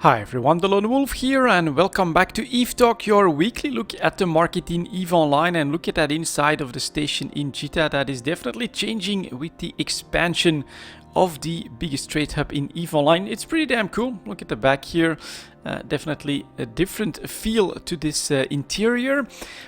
Hi everyone, delonewolf here and welcome back to EVE Talk, your weekly look at the market in EVE Online and look at that inside of the station in Jita that is definitely changing with the expansion of the biggest trade hub in EVE Online. It's pretty damn cool. Look at the back here. Definitely a different feel to this interior.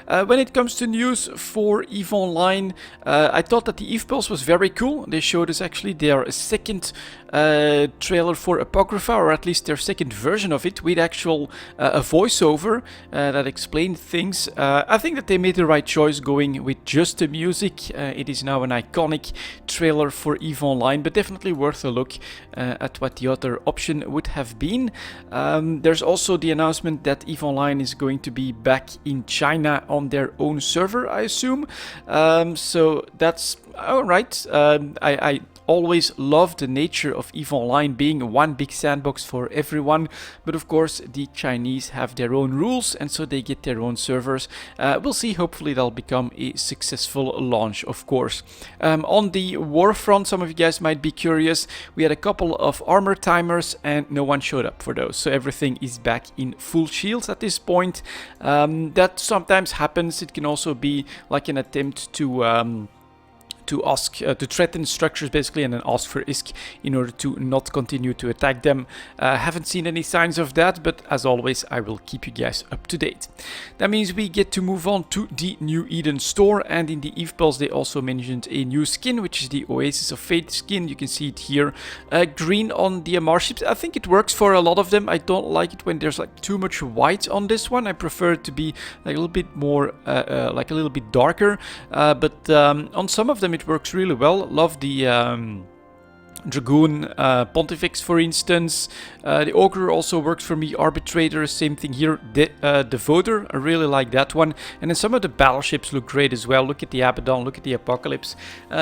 When it comes to news for EVE Online, I thought that the EVE Pulse was very cool. They showed us actually their second trailer for Apocrypha, or at least their second version of it, with actual a voiceover that explained things. I think that they made the right choice going with just the music. It is now an iconic trailer for EVE Online, but definitely worth a look at what the other option would have been. There's also the announcement that EVE Online is going to be back in China on their own server, I assume. So that's alright. I always loved the nature of EVE Online being one big sandbox for everyone, but of course the Chinese have their own rules and so they get their own servers. We'll see, hopefully that'll become a successful launch, of course. On the war front, some of you guys might be curious, we had a couple of armor timers and no one showed up for those, so everything is back in full shields at this point. That sometimes happens. It can also be like an attempt to threaten structures basically and then ask for ISK in order to not continue to attack them. Haven't seen any signs of that, but as always I will keep you guys up to date. That means we get to move on to the New Eden store, and in the EVE Pulse they also mentioned a new skin, which is the Oasis of Fate skin. You can see it here, green on the MR ships. I think it works for a lot of them. I don't like it when there's like too much white on this one. I prefer it to be like a little bit more like a little bit darker, but on some of them it works really well. Love the Dragoon Pontifex, for instance. The Ogre also works for me. Arbitrator, same thing here. Devoter, I really like that one. And then some of the battleships look great as well. Look at the Abaddon, look at the Apocalypse.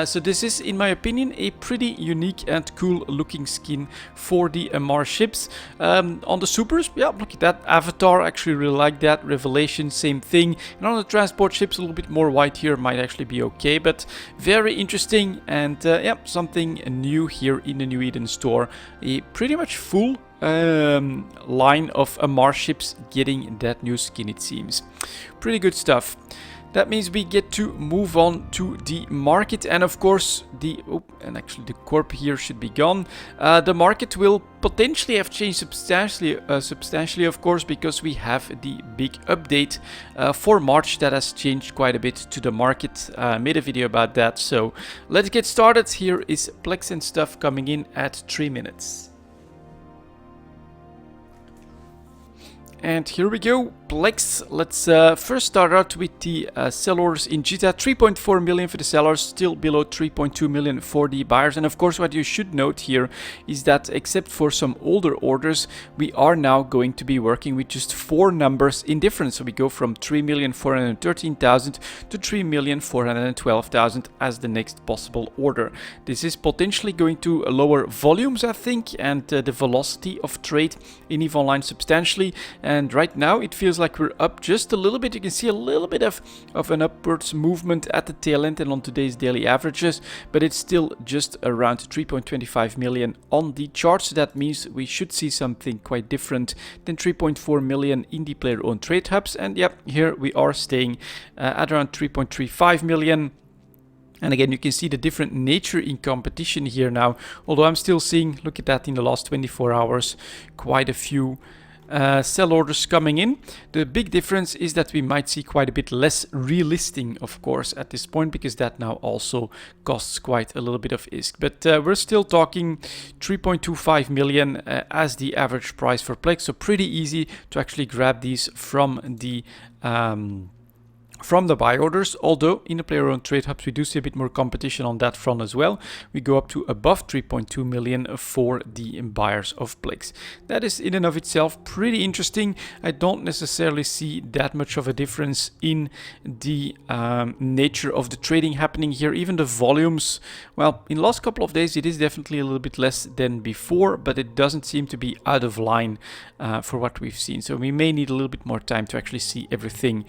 So this is, in my opinion, a pretty unique and cool looking skin for the MR ships. On the supers, yeah, look at that. Avatar, actually really like that. Revelation, same thing. And on the transport ships, a little bit more white here might actually be okay, but very interesting, and yeah, something new here in the New Eden store. A pretty much full line of MR ships getting that new skin, it seems. Pretty good stuff. That means we get to move on to the market, and of course and actually the corp here should be gone. The market will potentially have changed substantially, of course, because we have the big update for March that has changed quite a bit to the market. Made a video about that, so let's get started. Here is Plex and stuff coming in at 3 minutes. And here we go, Plex. Let's first start out with the sell orders in Jita. 3.4 million for the sellers, still below 3.2 million for the buyers. And of course, what you should note here is that except for some older orders, we are now going to be working with just 4 numbers in difference. So we go from 3,413,000 to 3,412,000 as the next possible order. This is potentially going to lower volumes, I think, and the velocity of trade in EVE Online substantially. And right now it feels like we're up just a little bit. You can see a little bit of an upwards movement at the tail end and on today's daily averages, but it's still just around 3.25 million on the chart. So that means we should see something quite different than 3.4 million in the player owned trade hubs. And yep, here we are staying at around 3.35 million. And again, you can see the different nature in competition here now, although I'm still seeing, look at that, in the last 24 hours, quite a few sell orders coming in. The big difference is that we might see quite a bit less relisting, of course, at this point, because that now also costs quite a little bit of ISK. But we're still talking 3.25 million as the average price for Plex, so pretty easy to actually grab these from the buy orders, although in the player owned trade hubs we do see a bit more competition on that front as well. We go up to above 3.2 million for the buyers of Plex. That is in and of itself pretty interesting. I don't necessarily see that much of a difference in the nature of the trading happening here. Even the volumes, well, in the last couple of days it is definitely a little bit less than before, but it doesn't seem to be out of line for what we've seen. So we may need a little bit more time to actually see everything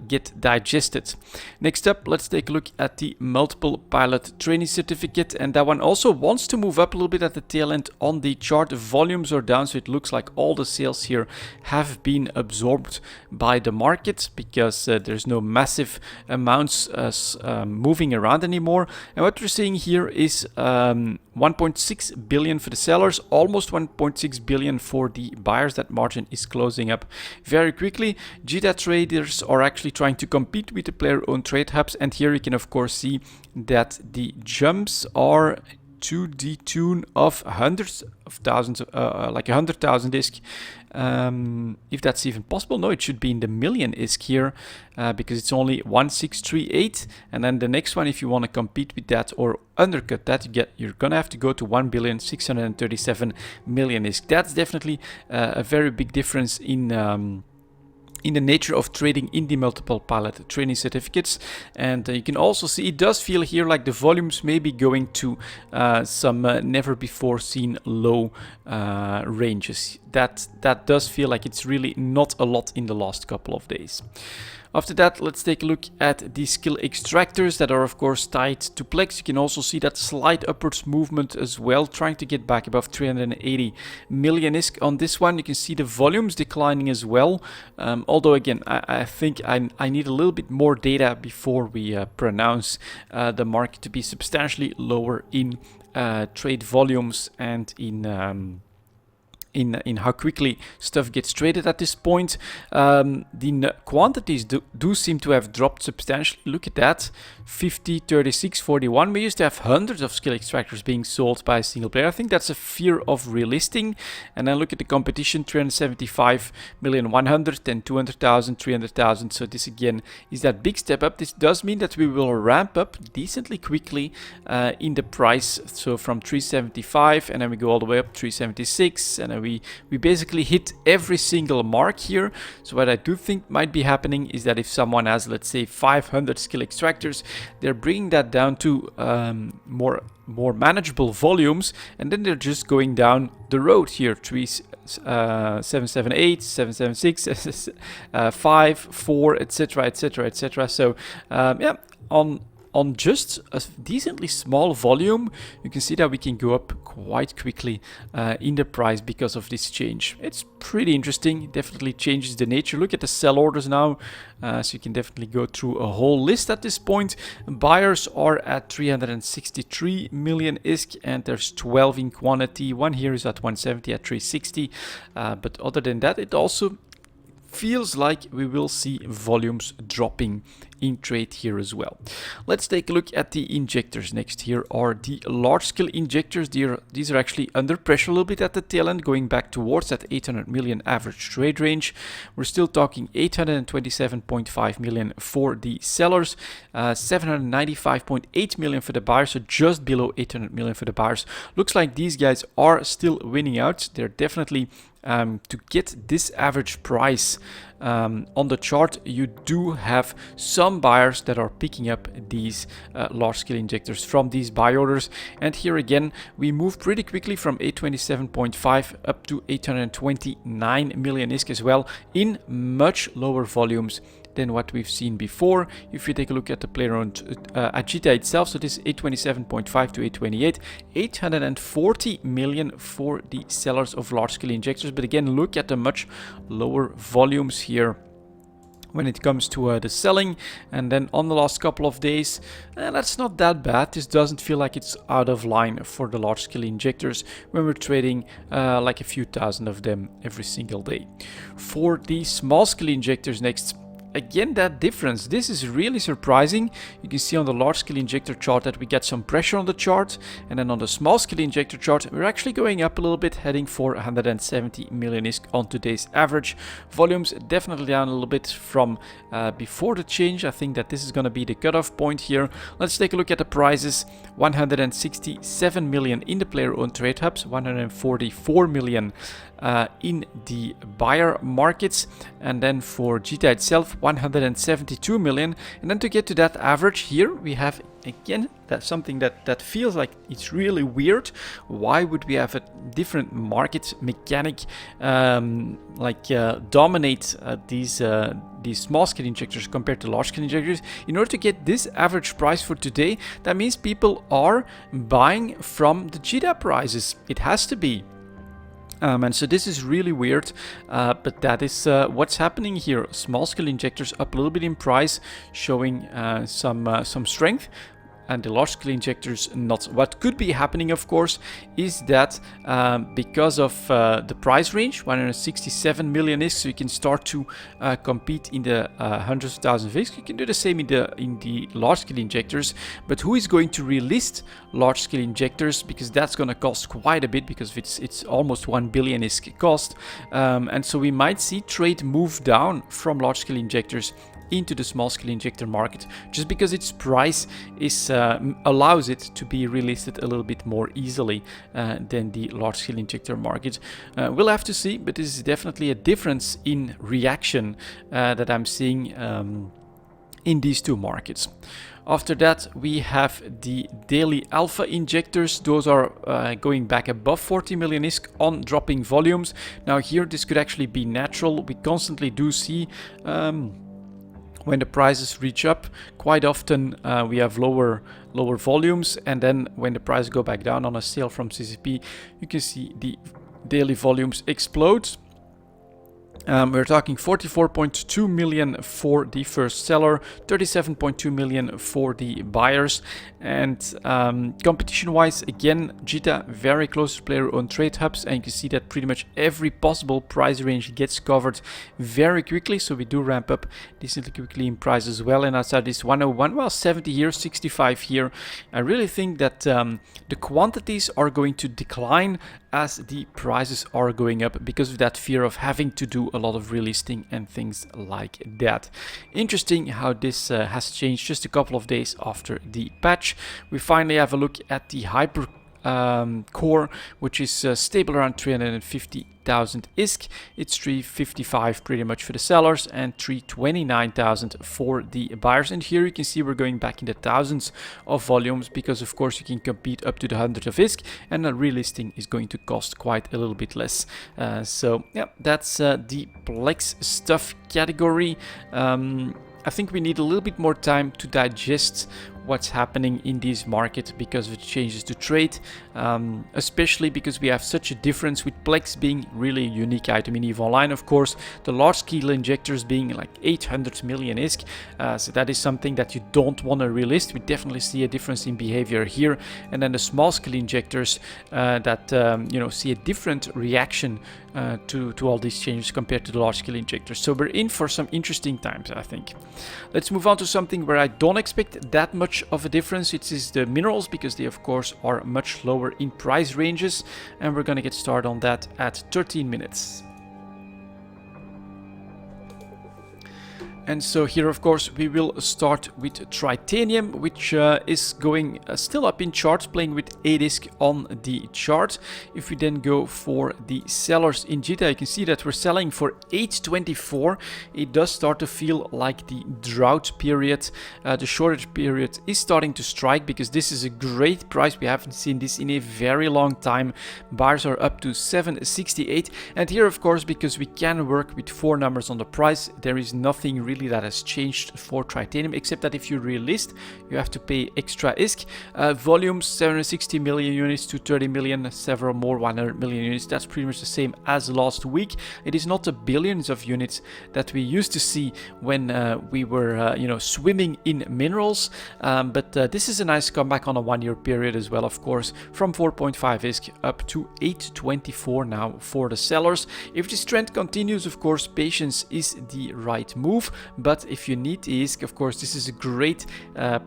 get digested. Next up, let's take a look at the multiple pilot training certificate, and that one also wants to move up a little bit at the tail end on the chart. Volumes are down, so it looks like all the sales here have been absorbed by the market because there's no massive amounts moving around anymore. And what we're seeing here is 1.6 billion for the sellers, almost 1.6 billion for the buyers. That margin is closing up very quickly. Jita traders are actually trying to compete with the player-owned trade hubs, and here you can of course see that the jumps are to the tune of hundreds of thousands, like 100,000 ISK. If that's even possible. No, it should be in the million ISK here because it's only 1638, and then the next one, if you want to compete with that or undercut that, you're gonna have to go to 1,637,000,000 ISK. That's definitely a very big difference in the nature of trading in the multiple pilot training certificates. And you can also see it does feel here like the volumes may be going to some never before seen low ranges. That does feel like it's really not a lot in the last couple of days. After that, let's take a look at the skill extractors that are of course tied to plex. You can also see that slight upwards movement as well, trying to get back above 380 million ISK on this one. You can see the volumes declining as well, although again I think I need a little bit more data before we pronounce the market to be substantially lower in trade volumes and in how quickly stuff gets traded at this point. The quantities do seem to have dropped substantially. Look at that, 50, 36, 41. We used to have hundreds of skill extractors being sold by a single player. I think that's a fear of relisting. And then look at the competition, 375 million, 100, then 200,000, 300,000. So this again is that big step up. This does mean that we will ramp up decently quickly in the price. So from 375, and then we go all the way up 376, and then we basically hit every single mark here. So what I do think might be happening is that if someone has, let's say, 500 skill extractors, they're bringing that down to more manageable volumes, and then they're just going down the road here, 778, 776, 5, 4, etc, etc, etc. So yeah, on just a decently small volume, you can see that we can go up quite quickly in the price because of this change. It's pretty interesting. It definitely changes the nature. Look at the sell orders now. So you can definitely go through a whole list at this point. Buyers are at 363 million ISK, and there's 12 in quantity. One here is at 170 at 360. But other than that, it also feels like we will see volumes dropping in trade here as well. Let's take a look at the injectors next. Here are the large scale injectors. These are actually under pressure a little bit at the tail end, going back towards that 800 million average trade range. We're still talking 827.5 million for the sellers, 795.8 million for the buyers, so just below 800 million for the buyers. Looks like these guys are still winning out. They're definitely to get this average price on the chart, you do have some buyers that are picking up these large scale injectors from these buy orders. And here again, we moved pretty quickly from 827.5 up to 829 million ISK as well, in much lower volumes than what we've seen before. If you take a look at the player-owned Jita itself, so this is 827.5 to 828, 840 million for the sellers of large-scale injectors. But again, look at the much lower volumes here when it comes to the selling. And then on the last couple of days, that's not that bad. This doesn't feel like it's out of line for the large scale injectors when we're trading like a few thousand of them every single day. For the small scale injectors next, again, that difference, this is really surprising. You can see on the large scale injector chart that we get some pressure on the chart, and then on the small scale injector chart we're actually going up a little bit, heading for 170 million ISK on today's average. Volumes definitely down a little bit from before the change. I think that this is going to be the cutoff point here. Let's take a look at the prices. 167 million in the player owned trade hubs, 144 million in the buyer markets, and then for Jita itself 172 million. And then to get to that average here, we have again that's something that feels like it's really weird. Why would we have a different market mechanic dominate these small scale injectors compared to large scale injectors? In order to get this average price for today, that means people are buying from the JITA prices. It has to be. And so this is really weird, but that is what's happening here. Small scale injectors up a little bit in price, showing some strength, and the large scale injectors not. What could be happening, of course, is that because of the price range, 167 million ISK, so you can start to compete in the hundreds of thousands of ISK. You can do the same in the large scale injectors, but who is going to relist large scale injectors? Because that's going to cost quite a bit, because it's almost 1 billion ISK cost, and so we might see trade move down from large scale injectors into the small scale injector market, just because its price is allows it to be relisted a little bit more easily than the large scale injector market. We'll have to see, but this is definitely a difference in reaction that I'm seeing in these two markets. After that, we have the daily alpha injectors. Those are going back above 40 million ISK on dropping volumes. Now here, this could actually be natural. We constantly do see when the prices reach up, quite often we have lower volumes, and then when the prices go back down on a sale from CCP, you can see the daily volumes explode. We're talking 44.2 million for the first seller, 37.2 million for the buyers. And competition-wise, again, JITA very close to player on trade hubs, and you can see that pretty much every possible price range gets covered very quickly. So we do ramp up decently quickly in price as well. And outside this 101, well, 70 here, 65 here. I really think that the quantities are going to decline as the prices are going up, because of that fear of having to do a lot of relisting and things like that. Interesting how this has changed just a couple of days after the patch. We finally have a look at the hyper core, which is stable around 350,000 ISK. It's 355 pretty much for the sellers and 329,000 for the buyers. And here you can see we're going back in the thousands of volumes, because of course you can compete up to the 100 of ISK, and a relisting is going to cost quite a little bit less. So yeah, that's the plex stuff category. I think we need a little bit more time to digest what's happening in this market because of the changes to trade, especially because we have such a difference with plex being really a unique item in EVE Online. Of course, the large scale injectors being like 800 million ISK, so that is something that you don't want to relist. We definitely see a difference in behavior here. And then the small scale injectors that see a different reaction to all these changes compared to the large scale injectors. So we're in for some interesting times, I think. Let's move on to something where I don't expect that much of a difference. It is the minerals, because they of course are much lower in price ranges, and we're going to get started on that at 13 minutes. And so here, of course, we will start with titanium, which is going still up in charts, playing with 8 ISK on the chart. If we then go for the sellers in JITA, you can see that we're selling for 824. It does start to feel like the drought period. The shortage period is starting to strike, because this is a great price. We haven't seen this in a very long time. Buyers are up to 768. And here, of course, because we can work with 4 numbers on the price, there is nothing really that has changed for titanium, except that if you relist, you have to pay extra ISK. Volumes 760 million units to 30 million, several more 100 million units. That's pretty much the same as last week. It is not the billions of units that we used to see when we were swimming in minerals, but this is a nice comeback on a 1 year period as well, of course, from 4.5 ISK up to 824 now for the sellers. If this trend continues, of course, patience is the right move. But if you need ISK, of course, this is a great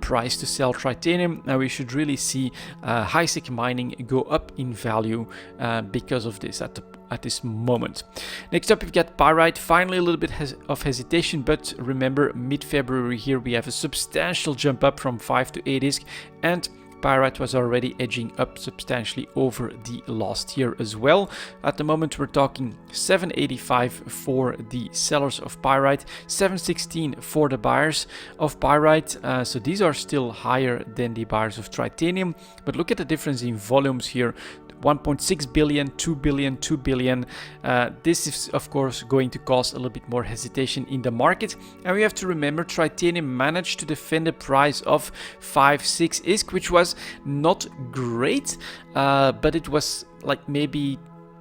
price to sell titanium. Now we should really see high ISK mining go up in value because of this at this moment. Next up, we've got pyrite. Finally, a little bit of hesitation, but remember, mid-February here we have a substantial jump up from 5 to 8 ISK, and Pyrite was already edging up substantially over the last year as well. At the moment we're talking 785 for the sellers of Pyrite, 716 for the buyers of Pyrite. So these are still higher than the buyers of Titanium, but look at the difference in volumes here. 1.6 billion, 2 billion, 2 billion. This is of course going to cause a little bit more hesitation in the market. And we have to remember Titanium managed to defend a price of 5-6 ISK, which was not great, but it was like maybe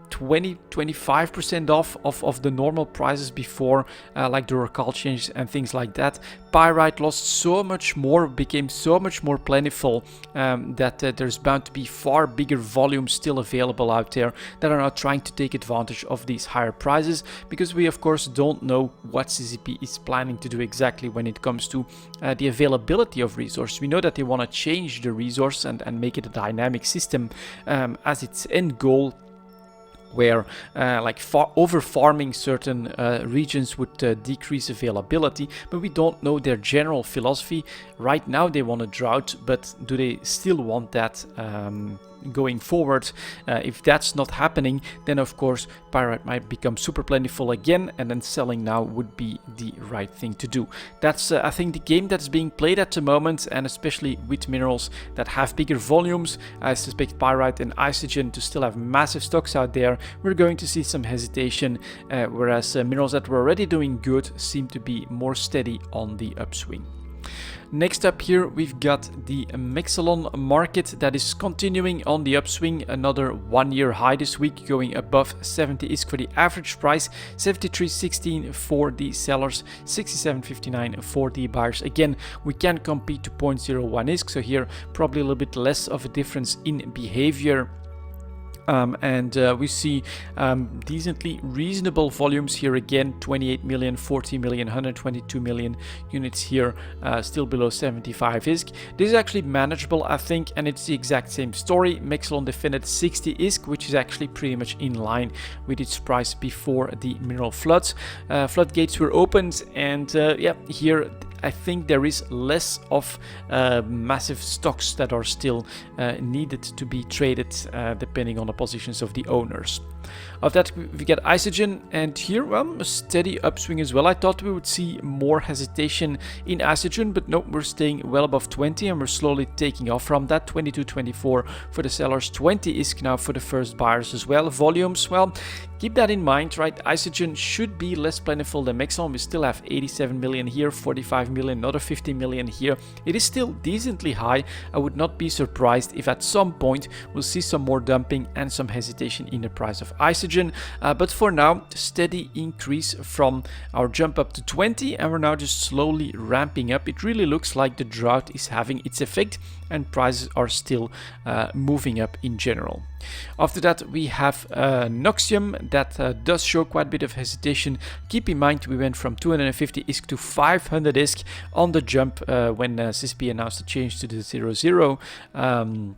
20-25% off of the normal prices before, like the Rorcal changes and things like that. Pyrite lost so much more, became so much more plentiful, that there's bound to be far bigger volumes still available out there that are now trying to take advantage of these higher prices, because we of course don't know what CCP is planning to do exactly when it comes to the availability of resource. We know that they want to change the resource and make it a dynamic system as its end goal, where like over farming certain regions would decrease availability, but we don't know their general philosophy. Right now they want a drought, but do they still want that going forward? If that's not happening, then of course Pyrite might become super plentiful again, and then selling now would be the right thing to do. That's I think the game that's being played at the moment, and especially with minerals that have bigger volumes. I suspect Pyrite and Isogen to still have massive stocks out there. We're going to see some hesitation, whereas minerals that were already doing good seem to be more steady on the upswing. Next up here we've got the Mexalon market that is continuing on the upswing. Another 1 year high this week, going above 70 ISK for the average price, 73.16 for the sellers, 67.59 for the buyers. Again, we can compete to 0.01 ISK, so here probably a little bit less of a difference in behavior. We see decently reasonable volumes here again, 28 million, 40 million, 122 million units here, still below 75 ISK. This is actually manageable, I think, and it's the exact same story. Mexalon defended 60 ISK, which is actually pretty much in line with its price before the mineral floods. Floodgates were opened, and yeah, here I think there is less of massive stocks that are still needed to be traded, depending on the positions of the owners. Of that we get Isogen, and here, well, a steady upswing as well. I thought we would see more hesitation in Isogen, but no, we're staying well above 20, and we're slowly taking off from that. 22.24 for the sellers, 20 ISK now for the first buyers as well. Volumes, well, keep that in mind, right? Isogen should be less plentiful than Mexalon. We still have 87 million here, 45 million, another 50 million here. It is still decently high. I would not be surprised if at some point we'll see some more dumping and some hesitation in the price of Isogen. But for now, steady increase from our jump up to 20, and we're now just slowly ramping up. It really looks like the drought is having its effect, and prices are still moving up in general. After that we have Noxium that does show quite a bit of hesitation. Keep in mind we went from 250 ISK to 500 ISK on the jump when CCP announced the change to the 0.0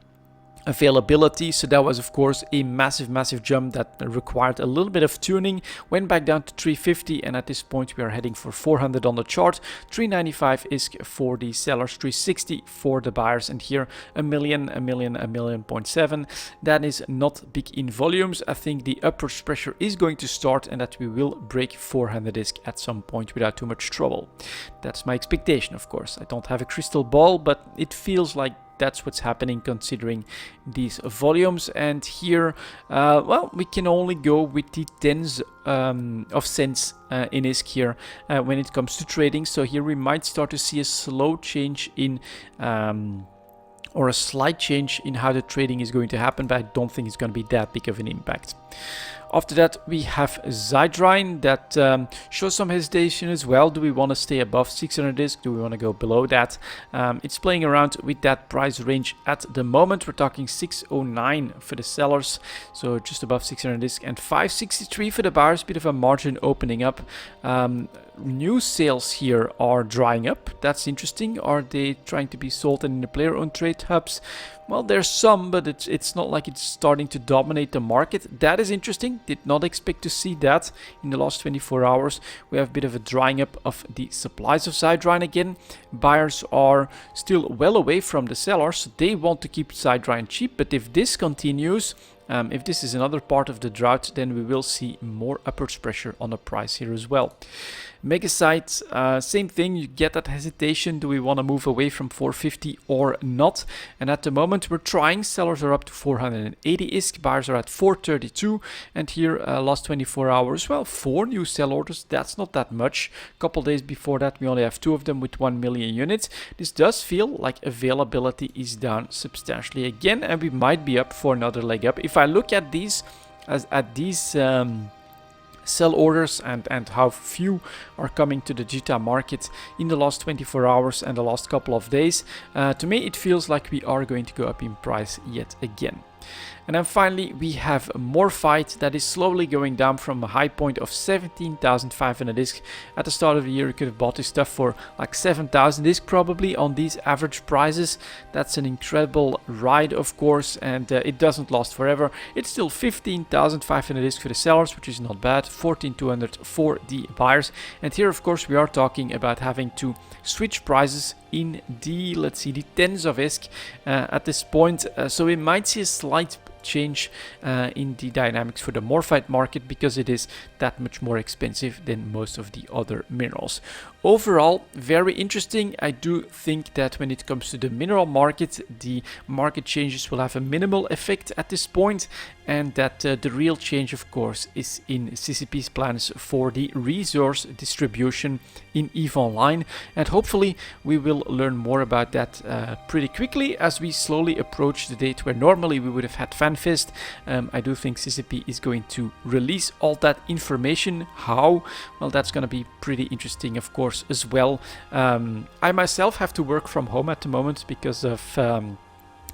availability. So that was of course a massive jump that required a little bit of tuning. Went back down to 350, and at this point we are heading for 400 on the chart. 395 ISK for the sellers, 360 for the buyers, and here a million, 1.7. That is not big in volumes. I think the upwards pressure is going to start, and that we will break 400 ISK at some point without too much trouble. That's my expectation, of course. I don't have a crystal ball, but it feels like that's what's happening considering these volumes. And here, well, we can only go with the tens of cents in ISK here when it comes to trading. So here we might start to see a slow change in or a slight change in how the trading is going to happen, but I don't think it's going to be that big of an impact. After that we have Zydrine that shows some hesitation as well. Do we want to stay above 600 ISK? Do we want to go below that? It's playing around with that price range at the moment. We're talking 609 for the sellers, so just above 600 ISK, and 563 for the buyers. Bit of a margin opening up. New sales here are drying up. That's interesting. Are they trying to be sold in the player-owned trade hubs? Well, there's some, but it's not like it's starting to dominate the market. That is interesting. Did not expect to see that in the last 24 hours. We have a bit of a drying up of the supplies of Sidrine again. Buyers are still well away from the sellers. They want to keep Sidrine cheap, but if this continues, if this is another part of the drought, then we will see more upwards pressure on the price here as well. Megasite, same thing, you get that hesitation. Do we want to move away from 450 or not? And at the moment we're trying. Sellers are up to 480 ISK, buyers are at 432. And here last 24 hours, well, 4 new sell orders, that's not that much. A couple days before that we only have 2 of them with 1 million units. This does feel like availability is down substantially again, and we might be up for another leg up. If I look at these sell orders and how few are coming to the JITA market in the last 24 hours and the last couple of days, to me it feels like we are going to go up in price yet again. And then finally we have Morphite that is slowly going down from a high point of 17,500 ISK. At the start of the year you could have bought this stuff for like 7,000 ISK probably on these average prices. That's an incredible ride, of course, and it doesn't last forever. It's still 15,500 ISK for the sellers, which is not bad, 14,200 for the buyers. And here of course we are talking about having to switch prices in the, let's see, the tens of ISK at this point. So we might see a slight change in the dynamics for the Morphite market because it is that much more expensive than most of the other minerals. Overall, very interesting. I do think that when it comes to the mineral market, the market changes will have a minimal effect at this point, and that the real change, of course, is in CCP's plans for the resource distribution in EVE Online, and hopefully we will learn more about that pretty quickly as we slowly approach the date where normally we would have had FanFest. I do think CCP is going to release all that information. How? Well, that's going to be pretty interesting, of course, as well. I myself have to work from home at the moment because of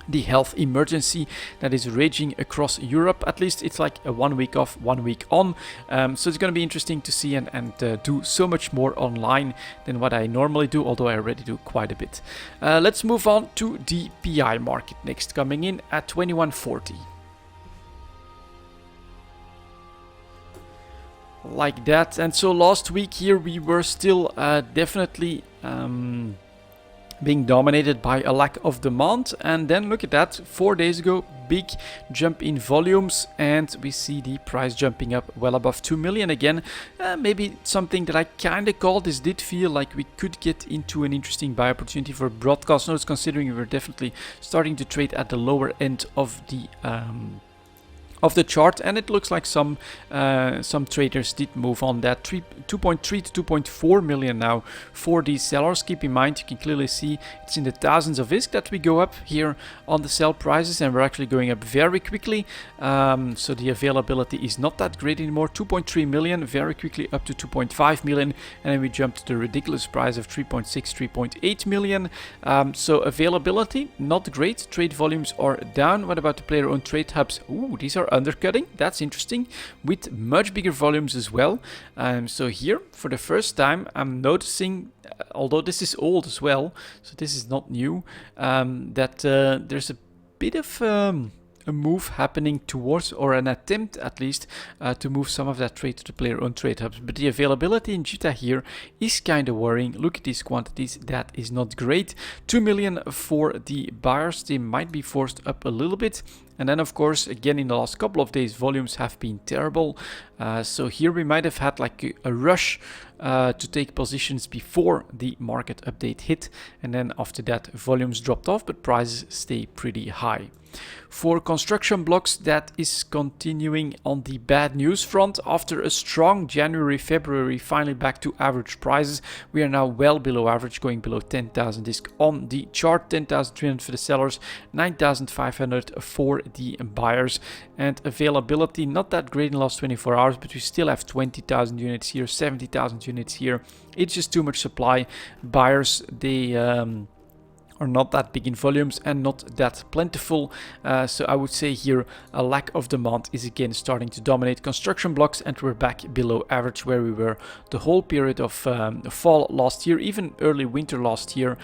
the health emergency that is raging across Europe. At least it's like a 1 week off, 1 week on. So it's going to be interesting to see and do so much more online than what I normally do, although I already do quite a bit. Let's move on to the PI market next, coming in at 2140. Like that. And so last week here we were still definitely being dominated by a lack of demand, and then look at that, 4 days ago, big jump in volumes, and we see the price jumping up well above 2 million again. Maybe something that I kind of called. This did feel like we could get into an interesting buy opportunity for broadcast nodes, considering we were definitely starting to trade at the lower end of the chart, and it looks like some traders did move on that. 2.3 to 2.4 million now for these sellers. Keep in mind, you can clearly see it's in the thousands of ISK that we go up here on the sell prices, and we're actually going up very quickly. So the availability is not that great anymore. 2.3 million, very quickly up to 2.5 million, and then we jumped to the ridiculous price of 3.6, 3.8 million. So availability not great. Trade volumes are down. What about the player-owned trade hubs? Ooh, these are undercutting. That's interesting, with much bigger volumes as well. So here for the first time I'm noticing, although this is old as well, so this is not new, that there's a bit of a move happening towards, or an attempt at least, to move some of that trade to the player-owned trade hubs. But the availability in JITA here is kind of worrying. Look at these quantities, that is not great. 2 million for the buyers, they might be forced up a little bit. And then of course, again, in the last couple of days, volumes have been terrible. So here we might have had like a rush to take positions before the market update hit. And then after that, volumes dropped off, but prices stay pretty high. For construction blocks, that is continuing on the bad news front. After a strong January, February, finally back to average prices. We are now well below average, going below 10,000 ISK on the chart. 10,300 for the sellers, 9,500 for the buyers. And availability not that great in the last 24 hours, but we still have 20,000 units here, 70,000 units here. It's just too much supply. Buyers, they are not that big in volumes and not that plentiful. So I would say here a lack of demand is again starting to dominate construction blocks, and we're back below average where we were the whole period of fall last year, even early winter last year.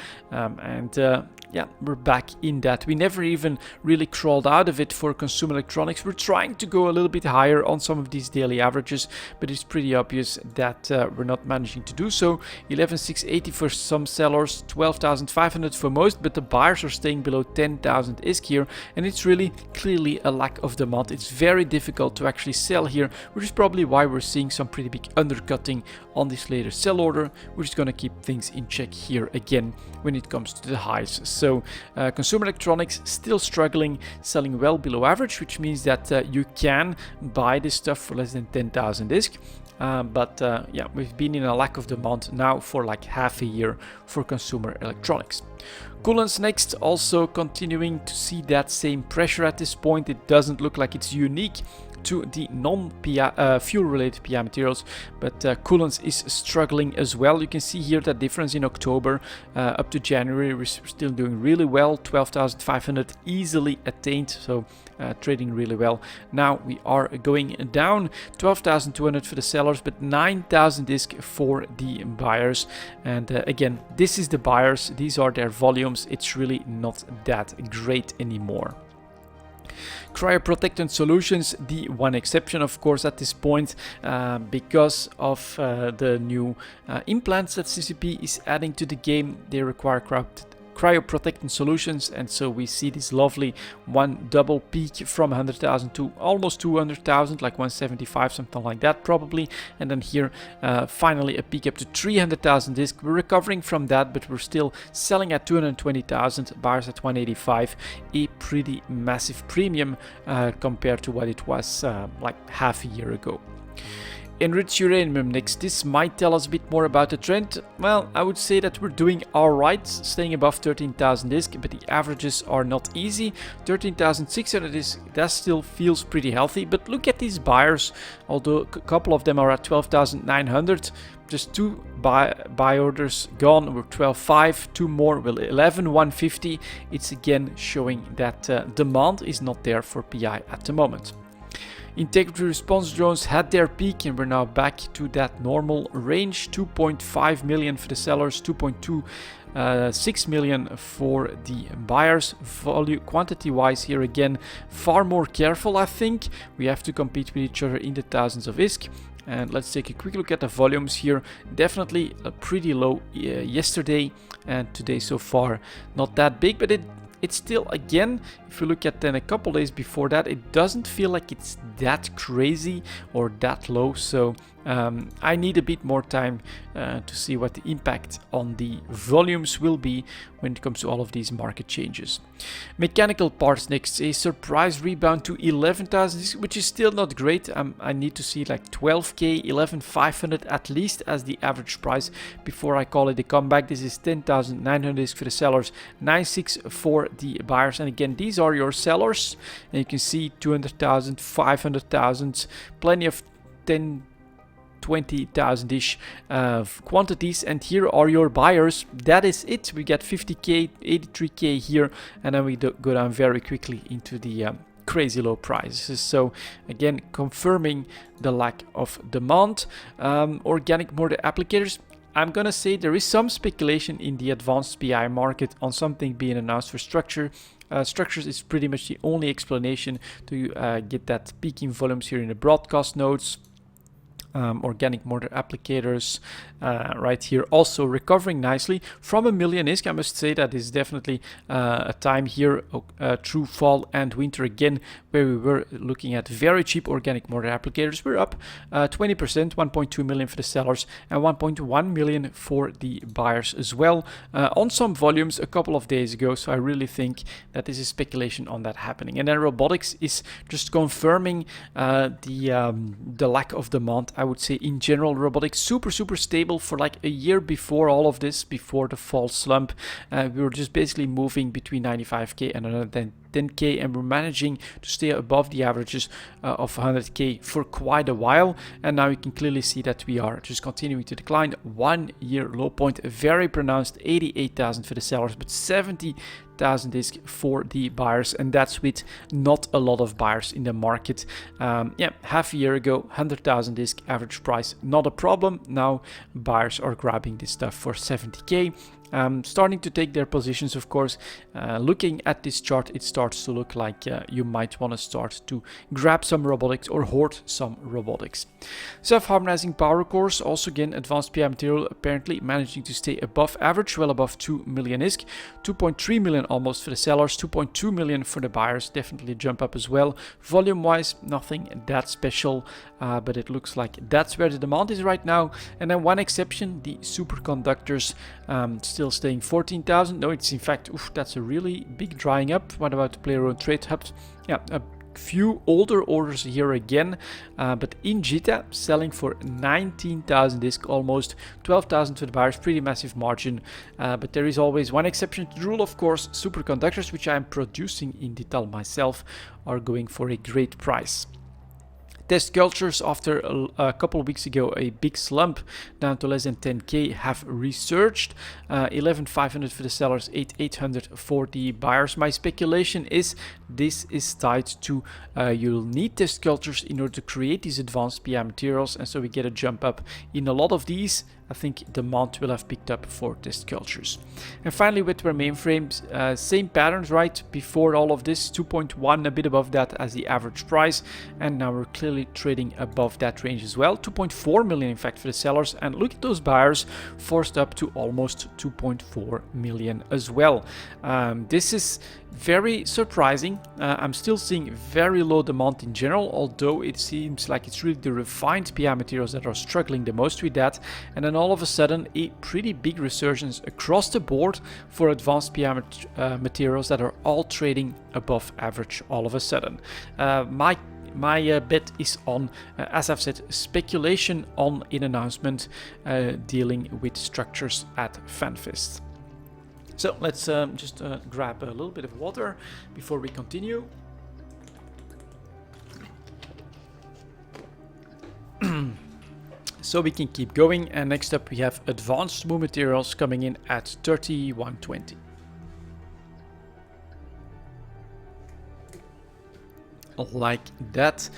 Yeah, we're back in that. We never even really crawled out of it for consumer electronics. We're trying to go a little bit higher on some of these daily averages, but it's pretty obvious that we're not managing to do so. 11,680 for some sellers, 12,500 for most, but the buyers are staying below 10,000 ISK here, and it's really clearly a lack of demand. It's very difficult to actually sell here, which is probably why we're seeing some pretty big undercutting on this later sell order, which is going to keep things in check here again when it comes to the highs. So consumer electronics still struggling, selling well below average, which means that you can buy this stuff for less than 10,000 ISK. Yeah, we've been in a lack of demand now for like half a year for consumer electronics. Coolants next, also continuing to see that same pressure at this point. It doesn't look like it's unique to the non-fuel related PI materials, but coolants is struggling as well. You can see here that difference in October up to January. We're still doing really well, 12,500 easily attained, so trading really well. Now we are going down, 12,200 for the sellers, but 9,000 ISK for the buyers. And again, this is the buyers, these are their volumes. It's really not that great anymore. Cryoprotectant solutions, the one exception of course at this point, because of the new implants that CCP is adding to the game. They require cryoprotectant solutions, and so we see this lovely one double peak from 100,000 to almost 200,000, like 175, something like that probably, and then here finally a peak up to 300,000 ISK. We're recovering from that, but we're still selling at 220,000, buyers at 185, a pretty massive premium compared to what it was like half a year ago. Enriched uranium next. This might tell us a bit more about the trend. Well, I would say that we're doing alright, staying above 13,000 ISK, but the averages are not easy. 13,600 ISK, that still feels pretty healthy, but look at these buyers. Although a couple of them are at 12,900, just two buy orders gone. We're 12.5, two more will 11,150. It's again showing that demand is not there for PI at the moment. Integrity response drones had their peak, and we're now back to that normal range. 2.5 million for the sellers, 2.26 million for the buyers. Volume quantity wise here again, far more careful. I think we have to compete with each other in the thousands of ISK. And let's take a quick look at the volumes here. Definitely pretty low yesterday, and today so far not that big, but it's still, again, if you look at then a couple days before that, it doesn't feel like it's that crazy or that low. So I need a bit more time to see what the impact on the volumes will be when it comes to all of these market changes. Mechanical parts next, a surprise rebound to 11,000, which is still not great. I need to see like 12k, 11,500 at least as the average price before I call it a comeback. This is 10,900 for the sellers, 9.6 for the buyers. And again, these are your sellers, and you can see 200,000, 500,000, plenty of 10, 20,000-ish quantities, and here are your buyers. That is it. We get 50k, 83k here, and then we go down very quickly into the crazy low prices. So again, confirming the lack of demand. Organic mortar applicators, I'm gonna say there is some speculation in the advanced PI market on something being announced for structure. Structures is pretty much the only explanation to get that peaking volumes here in the broadcast nodes. Organic mortar applicators right here also recovering nicely from 1 million ISK. I must say that is definitely a time here through fall and winter again where we were looking at very cheap organic mortar applicators. We're up 20%, 1.2 million for the sellers and 1.1 million for the buyers as well on some volumes a couple of days ago. So I really think that this is speculation on that happening. And then robotics is just confirming the lack of demand. I would say in general, robotics super stable for like a year before all of this, before the fall slump. We were just basically moving between 95k and 110k, and we're managing to stay above the averages of 100k for quite a while. And now you can clearly see that we are just continuing to decline. 1 year low point, very pronounced, 88,000 for the sellers, but 70,000 disc for the buyers, and that's with not a lot of buyers in the market. Yeah, half a year ago, 100,000 disc average price, not a problem. Now buyers are grabbing this stuff for 70k. Starting to take their positions, of course. Looking at this chart, it starts to look like you might want to start to grab some robotics or hoard some robotics. Self-harmonizing power cores, also again advanced PI material, apparently managing to stay above average, well above 2 million ISK, 2.3 million almost for the sellers, 2.2 million for the buyers, definitely jump up as well. Volume wise, nothing that special, but it looks like that's where the demand is right now. And then one exception, the superconductors, still staying 14,000. No, it's in fact, that's a really big drying up. What about the player owned trade hubs? Yeah, a few older orders here again, but in JITA selling for 19,000 disc, almost 12,000 for the buyers, pretty massive margin. But there is always one exception to the rule, of course. Superconductors, which I am producing in detail myself, are going for a great price. Test cultures, after a couple of weeks ago a big slump down to less than 10k, have resurged. 11,500 for the sellers, 8,800 for the buyers. My speculation is this is tied to you'll need test cultures in order to create these advanced PI materials, and so we get a jump up in a lot of these. I think demand will have picked up for test cultures. And finally, with our mainframes, same patterns, right? Before all of this, 2.1, a bit above that as the average price, and now we're clearly trading above that range as well. 2.4 million in fact for the sellers, and look at those buyers, forced up to almost 2.4 million as well. This is very surprising. I'm still seeing very low demand in general, although it seems like it's really the refined PI materials that are struggling the most with that. And then all of a sudden, a pretty big resurgence across the board for advanced PI materials that are all trading above average all of a sudden. My bet is on, as I've said, speculation on an announcement dealing with structures at FanFest. So let's just grab a little bit of water before we continue. So we can keep going, and next up we have advanced smooth materials coming in at 3120. Like that.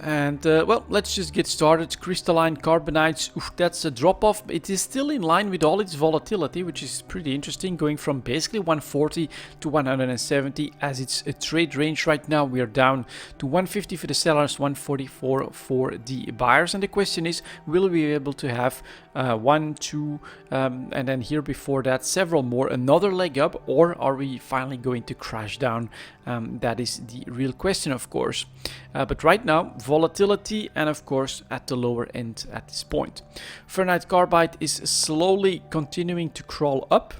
And well, let's just get started. Crystalline carbonites, that's a drop off. It is still in line with all its volatility, which is pretty interesting, going from basically 140 to 170 as it's a trade range. Right now we are down to 150 for the sellers, 144 for the buyers, and the question is, will we be able to have 1, 2, and then here before that several more, another leg up, or are we finally going to crash down? That is the real question, of course. But right now, volatility, and of course at the lower end at this point. Ferrite carbide is slowly continuing to crawl up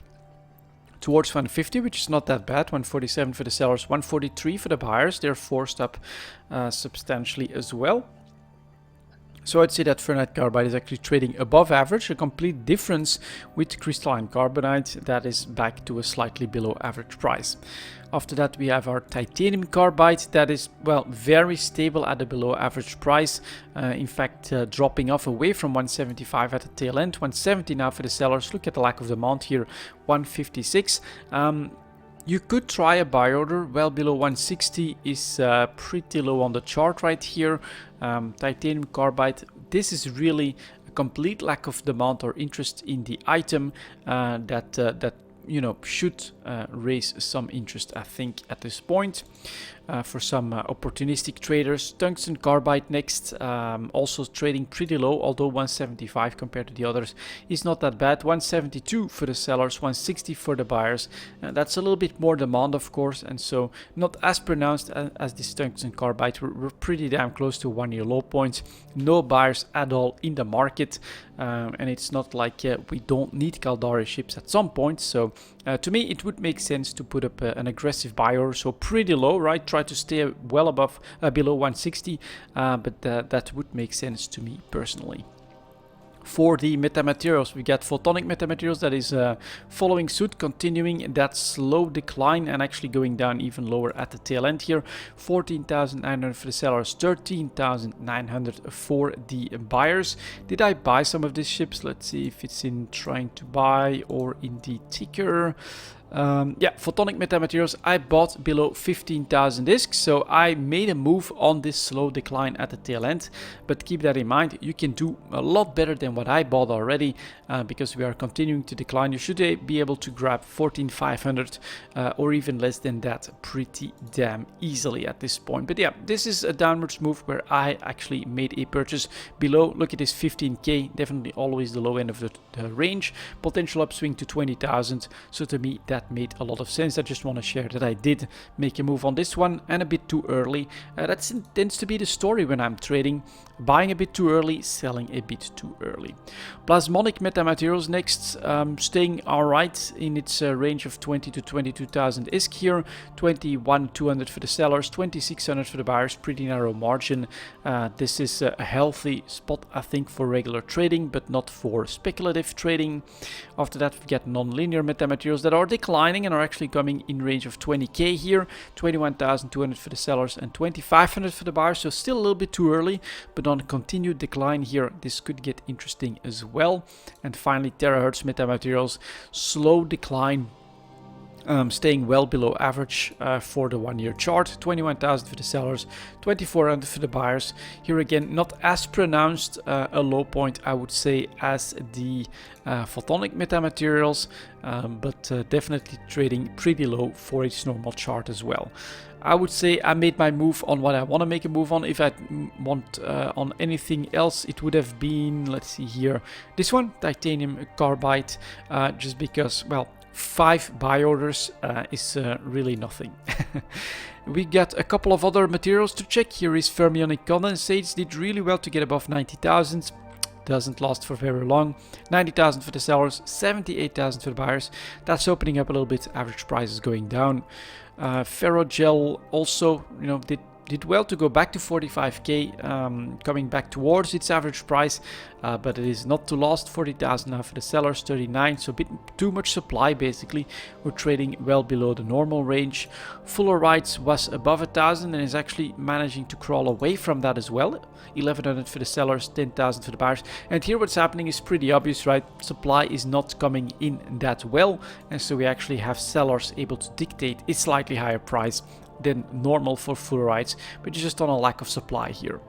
towards 150, which is not that bad. 147 for the sellers, 143 for the buyers. They're forced up substantially as well. So I'd say that ferrite carbide is actually trading above average, a complete difference with crystalline carbonite that is back to a slightly below average price. After that we have our titanium carbide that is, well, very stable at a below average price. In fact, dropping off away from 175 at the tail end, 170 now for the sellers. Look at the lack of demand here, 156. You could try a buy order. Well below 160 is pretty low on the chart right here. Titanium carbide, this is really a complete lack of demand or interest in the item that you know, should raise some interest, I think, at this point. For some opportunistic traders. Tungsten carbide next, also trading pretty low, although 175 compared to the others is not that bad. 172 for the sellers, 160 for the buyers. That's a little bit more demand, of course, and so not as pronounced as this tungsten carbide. We're pretty damn close to 1 year low points. No buyers at all in the market, and it's not like we don't need Caldari ships at some point. So to me, it would make sense to put up an aggressive buy order, so pretty low, right? Try to stay well above, below 160, but that would make sense to me personally. For the metamaterials, we get photonic metamaterials that is following suit, continuing that slow decline and actually going down even lower at the tail end here. 14,900 for the sellers, 13,900 for the buyers. Did I buy some of these ships? Let's see if it's in trying to buy or in the ticker. Yeah, photonic metamaterials I bought below 15,000 discs, so I made a move on this slow decline at the tail end. But keep that in mind, you can do a lot better than what I bought already, because we are continuing to decline. You should be able to grab 14,500 or even less than that pretty damn easily at this point. But yeah, this is a downwards move where I actually made a purchase below. Look at this 15k, definitely always the low end of the range. Potential upswing to 20,000, so to me that made a lot of sense. I just want to share that I did make a move on this one, and a bit too early. That tends to be the story when I'm trading. Buying a bit too early, selling a bit too early. Plasmonic metamaterials next, staying alright in its range of 20 to 22,000 ISK here. 21,200 for the sellers, 2,600 for the buyers, pretty narrow margin. This is a healthy spot, I think, for regular trading, but not for speculative trading. After that, we get non-linear metamaterials that are declining and are actually coming in range of 20k here. 21,200 for the sellers and 2,500 for the buyers, so still a little bit too early, but on a continued decline here, this could get interesting as well. And finally, terahertz metamaterials, slow decline. Staying well below average for the 1 year chart. 21,000 for the sellers, 2,400 for the buyers. Here again, not as pronounced a low point, I would say, as the photonic metamaterials, but definitely trading pretty low for its normal chart as well. I would say I made my move on what I want to make a move on. If I want on anything else, it would have been, let's see here, this one, titanium carbide, just because, well, 5 buy orders is really nothing. We got a couple of other materials to check. Here is fermionic condensates, did really well to get above 90,000. Doesn't last for very long. 90,000 for the sellers, 78,000 for the buyers. That's opening up a little bit. Average price is going down. Ferrogel also, you know, did well to go back to 45k, coming back towards its average price, but it is not to last. 40,000 now for the sellers, 39, so a bit too much supply basically. We're trading well below the normal range. Fullerite was above 1,000 and is actually managing to crawl away from that as well. 1,100 for the sellers, 10,000 for the buyers. And here what's happening is pretty obvious, right? Supply is not coming in that well, and so we actually have sellers able to dictate a slightly higher price than normal for Fullerites, but just on a lack of supply here.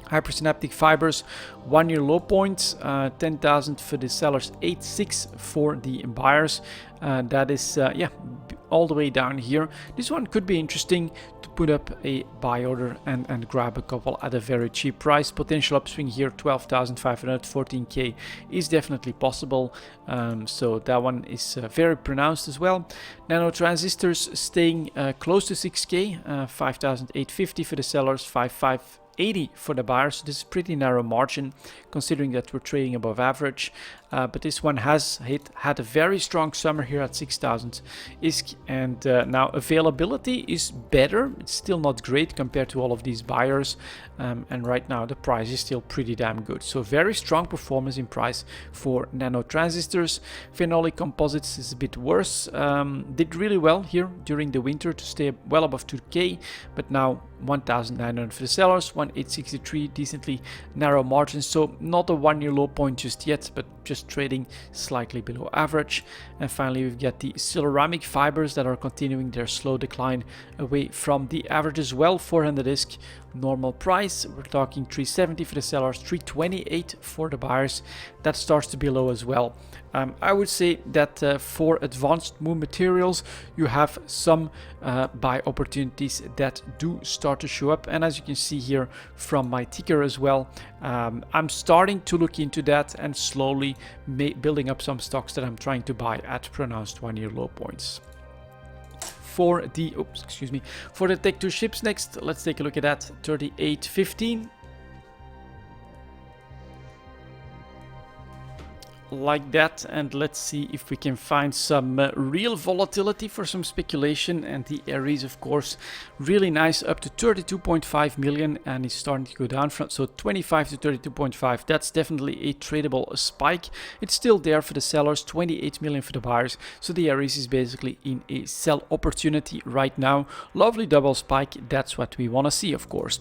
Hypersynaptic fibers, 1 year low point, 10,000 for the sellers, 8,600 for the buyers. That is, yeah, all the way down here. This one could be interesting to put up a buy order and grab a couple at a very cheap price. Potential upswing here, 12,500, 14k is definitely possible. So that one is very pronounced as well. Nano transistors staying close to 6k, 5,850 for the sellers, 5,580 for the buyers. This is pretty narrow margin considering that we're trading above average, but this one has had a very strong summer here at 6,000 ISK, and now availability is better. It's still not great compared to all of these buyers, and right now the price is still pretty damn good. So very strong performance in price for nano transistors. Phenolic composites is a bit worse. Did really well here during the winter to stay well above 2k, but now 1,900 for the sellers, 1,863, decently narrow margins. So not a 1 year low point just yet, but just trading slightly below average. And finally, we've got the ceramic fibers that are continuing their slow decline away from the average as well. 400 ISK, normal price. We're talking 370 for the sellers, 328 for the buyers. That starts to be low as well. I would say that for advanced moon materials, you have some buy opportunities that do start to show up. And as you can see here from my ticker as well, I'm starting to look into that and slowly building up some stocks that I'm trying to buy at pronounced 1 year low points. For the, for the Tech 2 ships next, let's take a look at that. 3815. like that, and let's see if we can find some real volatility for some speculation. And the Aries, of course, really nice, up to 32.5 million, and it's starting to go down from, so 25 to 32.5. That's definitely a tradable spike. It's still there for the sellers, 28 million for the buyers. So the Aries is basically in a sell opportunity right now. Lovely double spike. That's what we want to see, of course.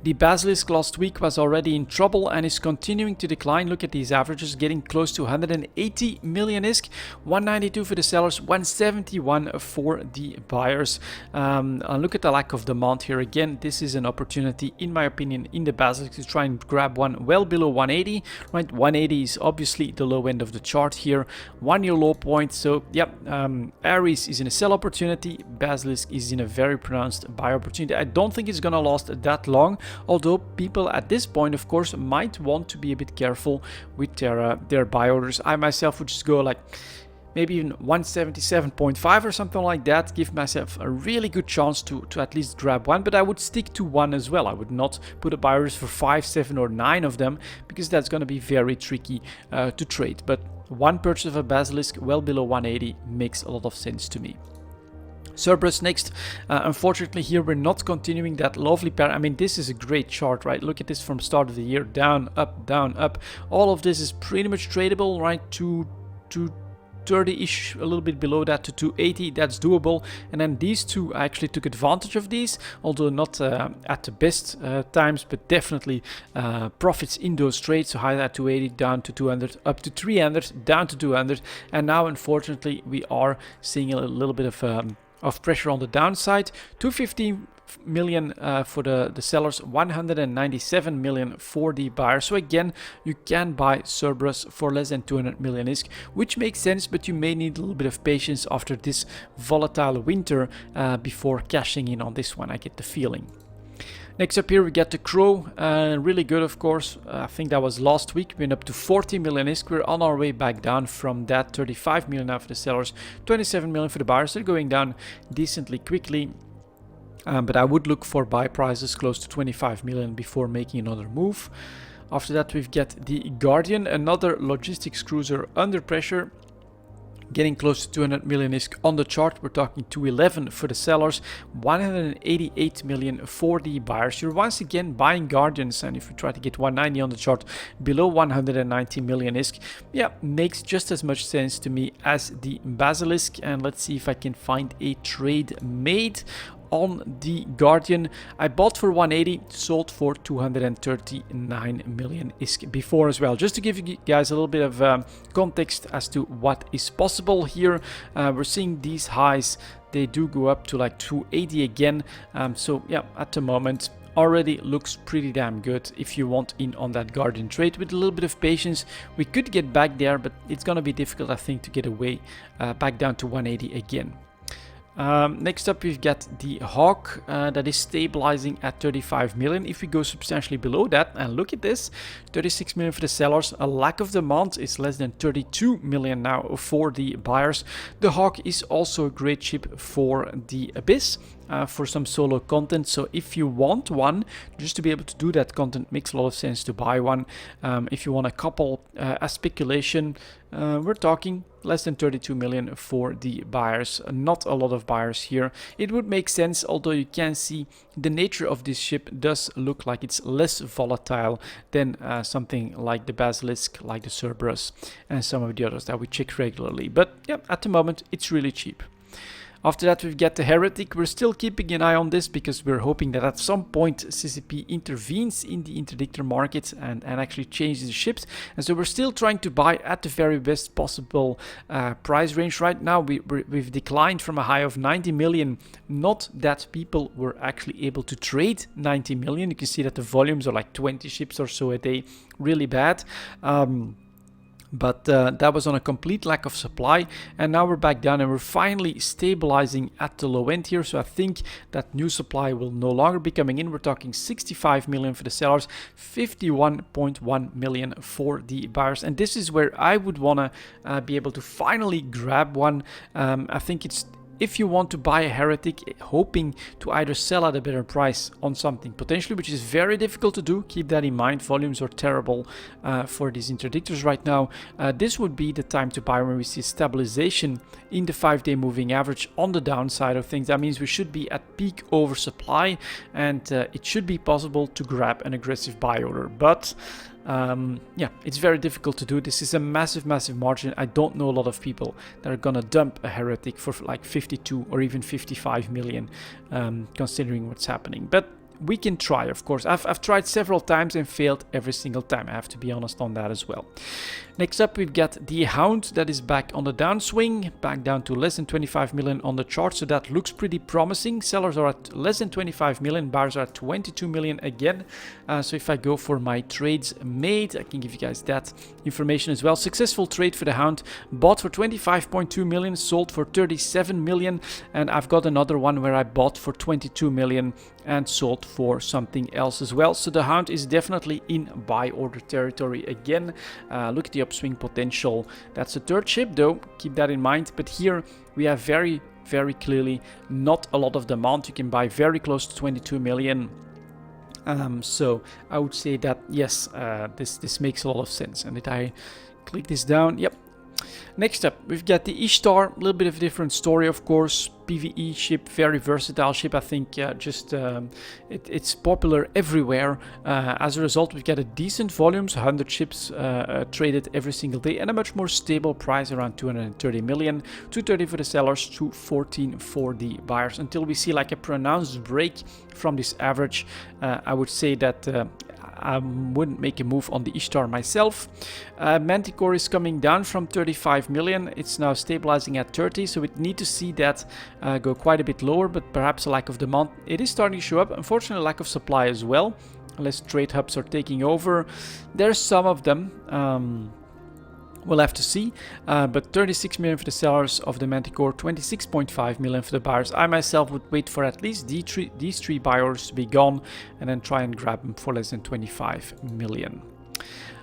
The Basilisk last week was already in trouble and is continuing to decline. Look at these averages, getting close to 180 million ISK, 192 for the sellers, 171 for the buyers. And look at the lack of demand here. Again, this is an opportunity, in my opinion, in the Basilisk to try and grab one well below 180. Right, 180 is obviously the low end of the chart here, 1 year low point. So yeah, Aries is in a sell opportunity, Basilisk is in a very pronounced buy opportunity. I don't think it's gonna last that long, although people at this point, of course, might want to be a bit careful with their buy orders. I myself would just go like maybe even 177.5 or something like that, give myself a really good chance to at least grab one, but I would stick to one as well. I would not put a buy orders for 5, 7 or 9 of them, because that's going to be very tricky to trade. But one purchase of a Basilisk well below 180 makes a lot of sense to me. Cerberus next. Unfortunately here we're not continuing that lovely pair. I mean, this is a great chart, right? Look at this from start of the year, down, up. All of this is pretty much tradable, right? To 30-ish, a little bit below that, to 280, that's doable. And then these two, I actually took advantage of these, although not at the best times, but definitely profits in those trades. So high at 280, down to 200, up to 300, down to 200, and now unfortunately we are seeing a little bit of pressure on the downside. 250 million for the sellers, 197 million for the buyers. So again, you can buy Cerberus for less than 200 million ISK, which makes sense, but you may need a little bit of patience after this volatile winter before cashing in on this one, I get the feeling. Next up here we get the Crow, really good, of course. I think that was last week. We went up to 40 million ISK. We're on our way back down from that. 35 million now for the sellers, 27 million for the buyers. They're going down decently quickly. But I would look for buy prices close to 25 million before making another move. After that we've got the Guardian, another logistics cruiser under pressure, getting close to 200 million ISK on the chart. We're talking 211 for the sellers, 188 million for the buyers. You're once again buying Guardians, and if we try to get 190 on the chart, below 190 million ISK, yeah, makes just as much sense to me as the Basilisk. And let's see if I can find a trade made on the Guardian. I bought for 180, sold for 239 million ISK before as well. Just to give you guys a little bit of context as to what is possible here. We're seeing these highs, they do go up to like 280 again. So yeah, at the moment already looks pretty damn good if you want in on that Guardian trade. With a little bit of patience, we could get back there, but it's gonna be difficult, I think, to get away back down to 180 again. Next up we've got the Hawk that is stabilizing at 35 million. If we go substantially below that, and look at this, 36 million for the sellers, a lack of demand, is less than 32 million now for the buyers. The Hawk is also a great ship for the Abyss, for some solo content. So if you want one, just to be able to do that content, makes a lot of sense to buy one. If you want a couple as speculation, we're talking less than 32 million for the buyers. Not a lot of buyers here. It would make sense, although you can see the nature of this ship does look like it's less volatile than something like the Basilisk, like the Cerberus, and some of the others that we check regularly. But yeah, at the moment it's really cheap. After that we've got the Heretic. We're still keeping an eye on this because we're hoping that at some point CCP intervenes in the interdictor market and actually changes the ships. And so we're still trying to buy at the very best possible price range. Right now we've declined from a high of 90 million. Not that people were actually able to trade 90 million. You can see that the volumes are like 20 ships or so a day. Really bad. But that was on a complete lack of supply, and now we're back down and we're finally stabilizing at the low end here. So I think that new supply will no longer be coming in. We're talking 65 million for the sellers, 51.1 million for the buyers, and this is where I would want to be able to finally grab one. I think it's if you want to buy a heretic, hoping to either sell at a better price on something potentially, which is very difficult to do, keep that in mind. Volumes are terrible for these interdictors right now. This would be the time to buy when we see stabilization in the 5-day moving average on the downside of things. That means we should be at peak oversupply, and it should be possible to grab an aggressive buy order. But yeah, it's very difficult to do. This is a massive margin. I don't know a lot of people that are gonna dump a heretic for like 52 or even 55 million, considering what's happening. But we can try, of course. I've tried several times and failed every single time. I have to be honest on that as well. Next up, we've got the Hound that is back on the downswing, back down to less than 25 million on the chart. So that looks pretty promising. Sellers are at less than 25 million, buyers are at 22 million again. So if I go for my trades made, I can give you guys that information as well. Successful trade for the Hound, bought for 25.2 million, sold for 37 million. And I've got another one where I bought for 22 million and sold for something else as well. So the Hound is definitely in buy order territory again. Look at the upswing potential. That's the third ship though, keep that in mind. But here we have very clearly not a lot of demand. You can buy very close to 22 million. So I would say that yes, this makes a lot of sense. And if I click this down, yep. Next up, we've got the Ishtar, a little bit of a different story, of course. PvE ship, very versatile ship. I think it's popular everywhere. As a result, we've got a decent volumes, 100 ships traded every single day, and a much more stable price, around 230 million, 230 for the sellers, 214 for the buyers. Until we see like a pronounced break from this average, I would say that I wouldn't make a move on the Ishtar myself. Manticore is coming down from 35 million. It's now stabilizing at 30, so we need to see that go quite a bit lower, but perhaps a lack of demand. It is starting to show up. Unfortunately, lack of supply as well. Unless trade hubs are taking over. There's some of them. We'll have to see, but 36 million for the sellers of the Manticore, 26.5 million for the buyers. I myself would wait for at least these three buyers to be gone and then try and grab them for less than 25 million.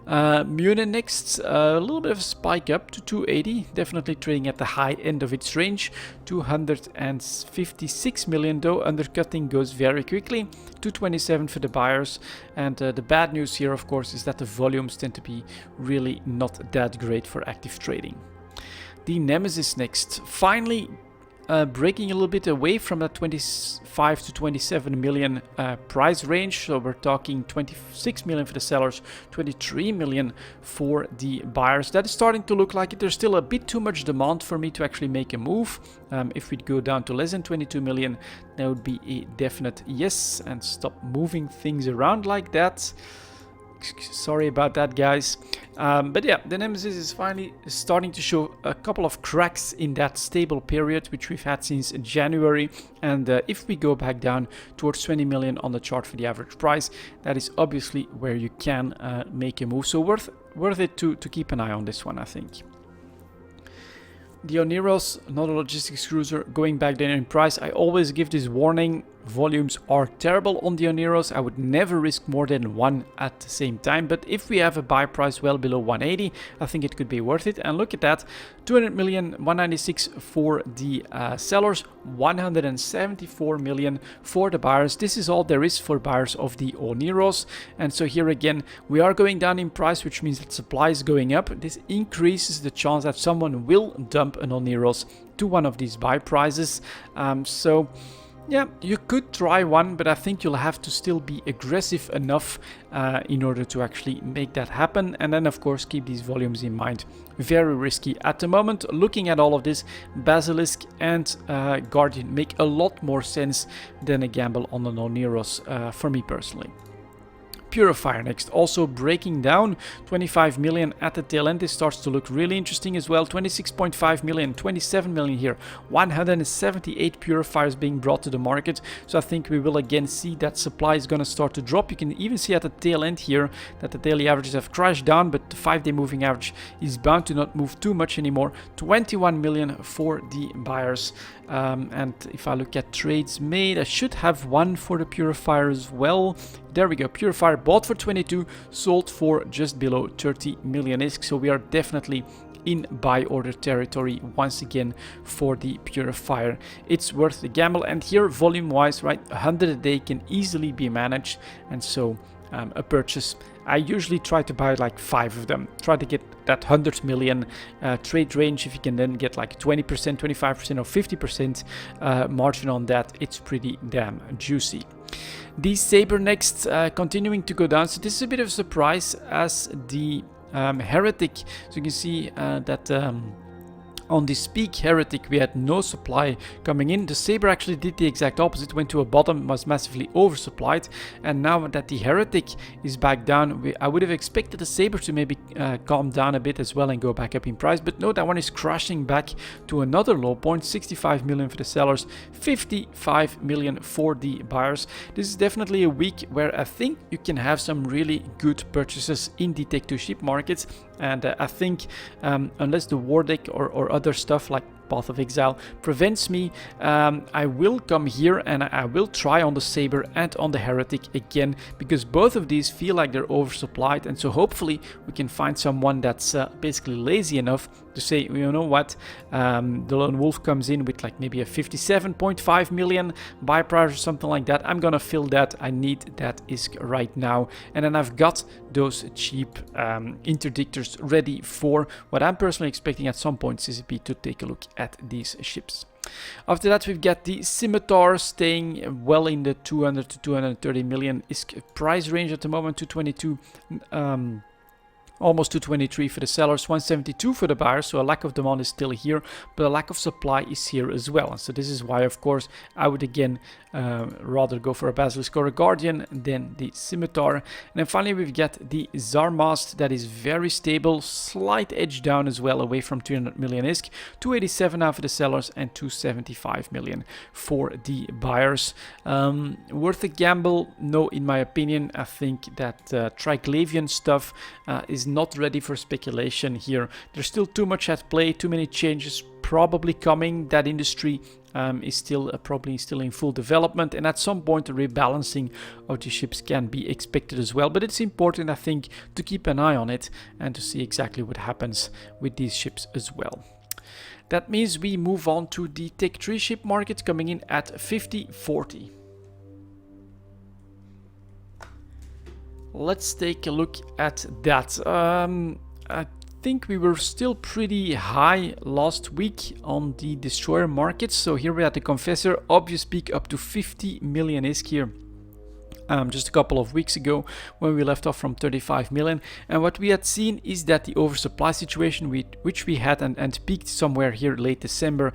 Mune next, a little bit of a spike up to 280, definitely trading at the high end of its range. 256 million though, undercutting goes very quickly. 227 for the buyers, and the bad news here of course is that the volumes tend to be really not that great for active trading. The Nemesis next, finally breaking a little bit away from that 25 to 27 million price range. So we're talking 26 million for the sellers, 23 million for the buyers. That is starting to look like it. There's still a bit too much demand for me to actually make a move. If we'd go down to less than 22 million, that would be a definite yes, and stop moving things around like that. Sorry about that, guys. But yeah, the Nemesis is finally starting to show a couple of cracks in that stable period, which we've had since January. And if we go back down towards 20 million on the chart for the average price, that is obviously where you can make a move. So worth it to keep an eye on this one, I think. The Oneros, another logistics cruiser, going back down in price. I always give this warning. Volumes are terrible on the Oneros. I would never risk more than one at the same time. But if we have a buy price well below 180, I think it could be worth it. And look at that, 200 million, 196 for the sellers, 174 million for the buyers. This is all there is for buyers of the Oneros. And so here again, we are going down in price, which means that supply is going up. This increases the chance that someone will dump an Oneros to one of these buy prices. So yeah, you could try one, but I think you'll have to still be aggressive enough in order to actually make that happen. And then, of course, keep these volumes in mind. Very risky at the moment. Looking at all of this, Basilisk and Guardian make a lot more sense than a gamble on the Oneros for me personally. Purifier next, also breaking down, 25 million at the tail end. This starts to look really interesting as well. 26.5 million, 27 million here, 178 purifiers being brought to the market. So I think we will again see that supply is going to start to drop. You can even see at the tail end here that the daily averages have crashed down, but the 5-day moving average is bound to not move too much anymore. 21 million for the buyers. And if I look at trades made, I should have one for the purifier as well. There we go, purifier bought for 22, sold for just below 30 million ISK. So we are definitely in buy order territory once again for the purifier. It's worth the gamble, and here volume wise, right, 100 a day can easily be managed, and so a purchase, I usually try to buy like 5 of them, try to get that 100 million trade range. If you can then get like 20%, 25% or 50% margin on that, it's pretty damn juicy. The Saber next, continuing to go down, so this is a bit of a surprise as the Heretic, so you can see that on this peak Heretic we had no supply coming in. The Saber actually did the exact opposite, went to a bottom, was massively oversupplied, and now that the Heretic is back down, I would have expected the Saber to maybe calm down a bit as well and go back up in price, but no, that one is crashing back to another low point. 65 million for the sellers, 55 million for the buyers. This is definitely a week where I think you can have some really good purchases in the Tech 2 ship markets, and I think unless the war deck or other stuff like Path of Exile prevents me, I will come here and I will try on the Saber and on the Heretic again, because both of these feel like they're oversupplied, and so hopefully we can find someone that's basically lazy enough to say, you know what, the Lone Wolf comes in with like maybe a 57.5 million buy price or something like that. I'm gonna fill that, I need that ISK right now, and then I've got those cheap interdictors ready for what I'm personally expecting at some point CCP to take a look at these ships. After that, we've got the Scimitar staying well in the 200 to 230 million ISK price range at the moment, 222, almost 223 for the sellers, 172 for the buyers, so a lack of demand is still here, but a lack of supply is here as well. So this is why, of course, I would again rather go for a Basilisk or a Guardian than the Scimitar. And then finally we've got the Zarmast that is very stable, slight edge down as well, away from 300 million ISK, 287 now for the sellers and 275 million for the buyers. Worth a gamble? No, in my opinion. I think that Triglavian stuff is not ready for speculation here. There's still too much at play, too many changes probably coming. That industry is still probably still in full development, and at some point a rebalancing of the ships can be expected as well. But it's important, I think, to keep an eye on it and to see exactly what happens with these ships as well. That means we move on to the Tech 3 ship market, coming in at 50.40. Let's take a look at that. I think we were still pretty high last week on the destroyer markets. So here we had the Confessor, obvious peak up to 50 million ISK here. Just a couple of weeks ago when we left off from 35 million, and what we had seen is that the oversupply situation which we had and peaked somewhere here late December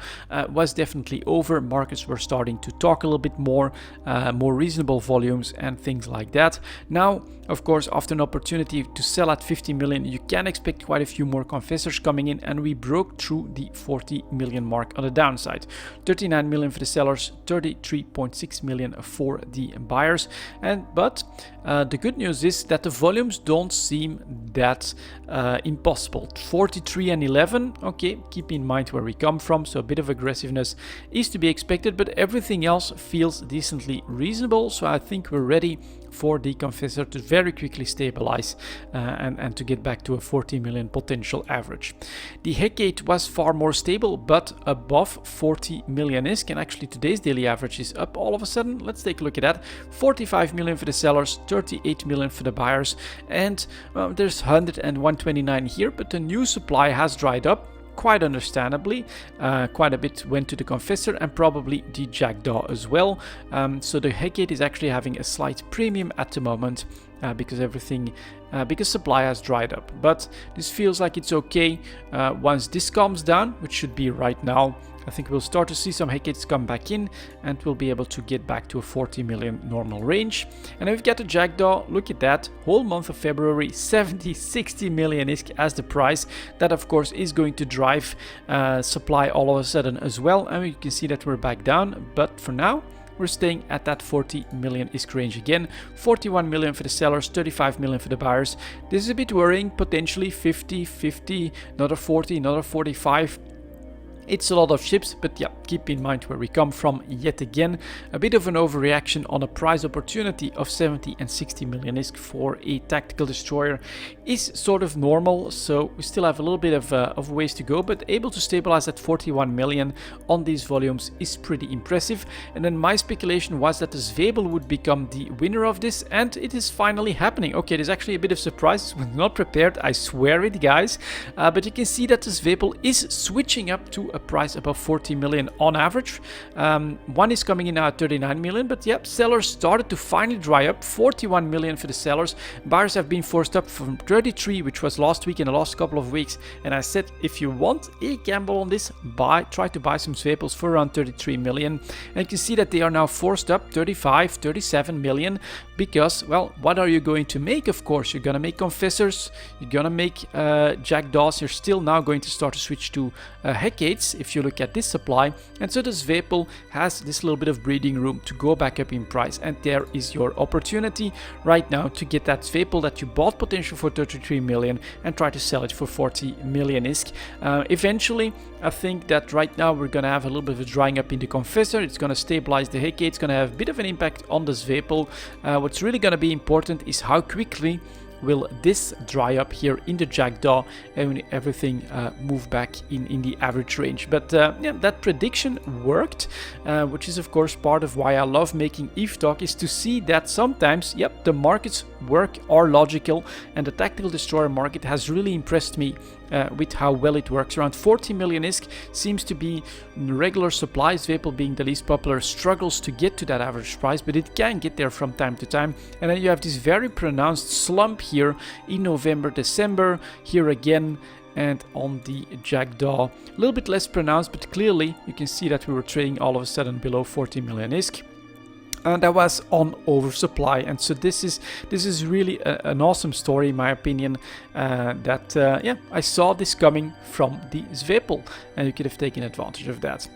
was definitely over. Markets were starting to talk a little bit more reasonable volumes and things like that. Now, of course, after an opportunity to sell at 50 million, you can expect quite a few more Confessors coming in, and we broke through the 40 million mark on the downside. 39 million for the sellers, 33.6 million for the buyers. But the good news is that the volumes don't seem that impossible. 43 and 11, okay, keep in mind where we come from, so a bit of aggressiveness is to be expected, but everything else feels decently reasonable, so I think we're ready for the Confessor to very quickly stabilize and to get back to a 40 million potential average. The Hecate was far more stable, but above 40 million ISK, and actually today's daily average is up all of a sudden. Let's take a look at that. 45 million for the sellers, 38 million for the buyers, and there's 100 and 129 here, but the new supply has dried up. Quite understandably, quite a bit went to the Confessor and probably the Jackdaw as well. So the Hecate is actually having a slight premium at the moment because supply has dried up. But this feels like it's okay. Once this calms down, which should be right now, I think we'll start to see some Hecates come back in, and we'll be able to get back to a 40 million normal range. And we've got the Jackdaw. Look at that, whole month of February, 60 million ISK as the price. That of course is going to drive supply all of a sudden as well, and you can see that we're back down, but for now we're staying at that 40 million ISK range again. 41 million for the sellers, 35 million for the buyers. This is a bit worrying, potentially 50, another 40, another 45. It's a lot of ships, but yeah, keep in mind where we come from yet again. A bit of an overreaction on a price opportunity of 70 and 60 million ISK for a tactical destroyer is sort of normal, so we still have a little bit of ways to go, but able to stabilize at 41 million on these volumes is pretty impressive. And then my speculation was that the Zwebel would become the winner of this, and it is finally happening. Okay, there's actually a bit of surprise. I was not prepared, I swear it, guys, but you can see that the Zwebel is switching up to a price above 40 million on average. One is coming in now at 39 million, but yep, sellers started to finally dry up. 41 million for the sellers. Buyers have been forced up from 33, which was last week, in the last couple of weeks. And I said, if you want a gamble on this, try to buy some Zwebels for around 33 million. And you can see that they are now forced up 35, 37 million, because, well, what are you going to make? Of course, you're gonna make confessors, you're gonna make jackdaws. You're still now going to start to switch to Hecates if you look at this supply, and so the Zwebel has this little bit of breathing room to go back up in price, and there is your opportunity right now to get that Zwebel that you bought potential for 33 million and try to sell it for 40 million ISK. Eventually, I think that right now we're gonna have a little bit of a drying up in the confessor. It's gonna stabilize the Hecate, it's gonna have a bit of an impact on the Zwebel. What's really gonna be important is how quickly will this dry up here in the jackdaw and everything move back in the average range. But yeah, that prediction worked, which is of course part of why I love making EVE Talk, is to see that sometimes, yep, the markets work, are logical, and the tactical destroyer market has really impressed me with how well it works. Around 40 million ISK seems to be regular supply. Zwebel being the least popular struggles to get to that average price, but it can get there from time to time. And then you have this very pronounced slump here in November, December, here again, and on the jackdaw a little bit less pronounced, but clearly you can see that we were trading all of a sudden below 40 million ISK. And that was on oversupply, and so this is really an awesome story in my opinion, that yeah, I saw this coming from the Zwebel, and you could have taken advantage of that.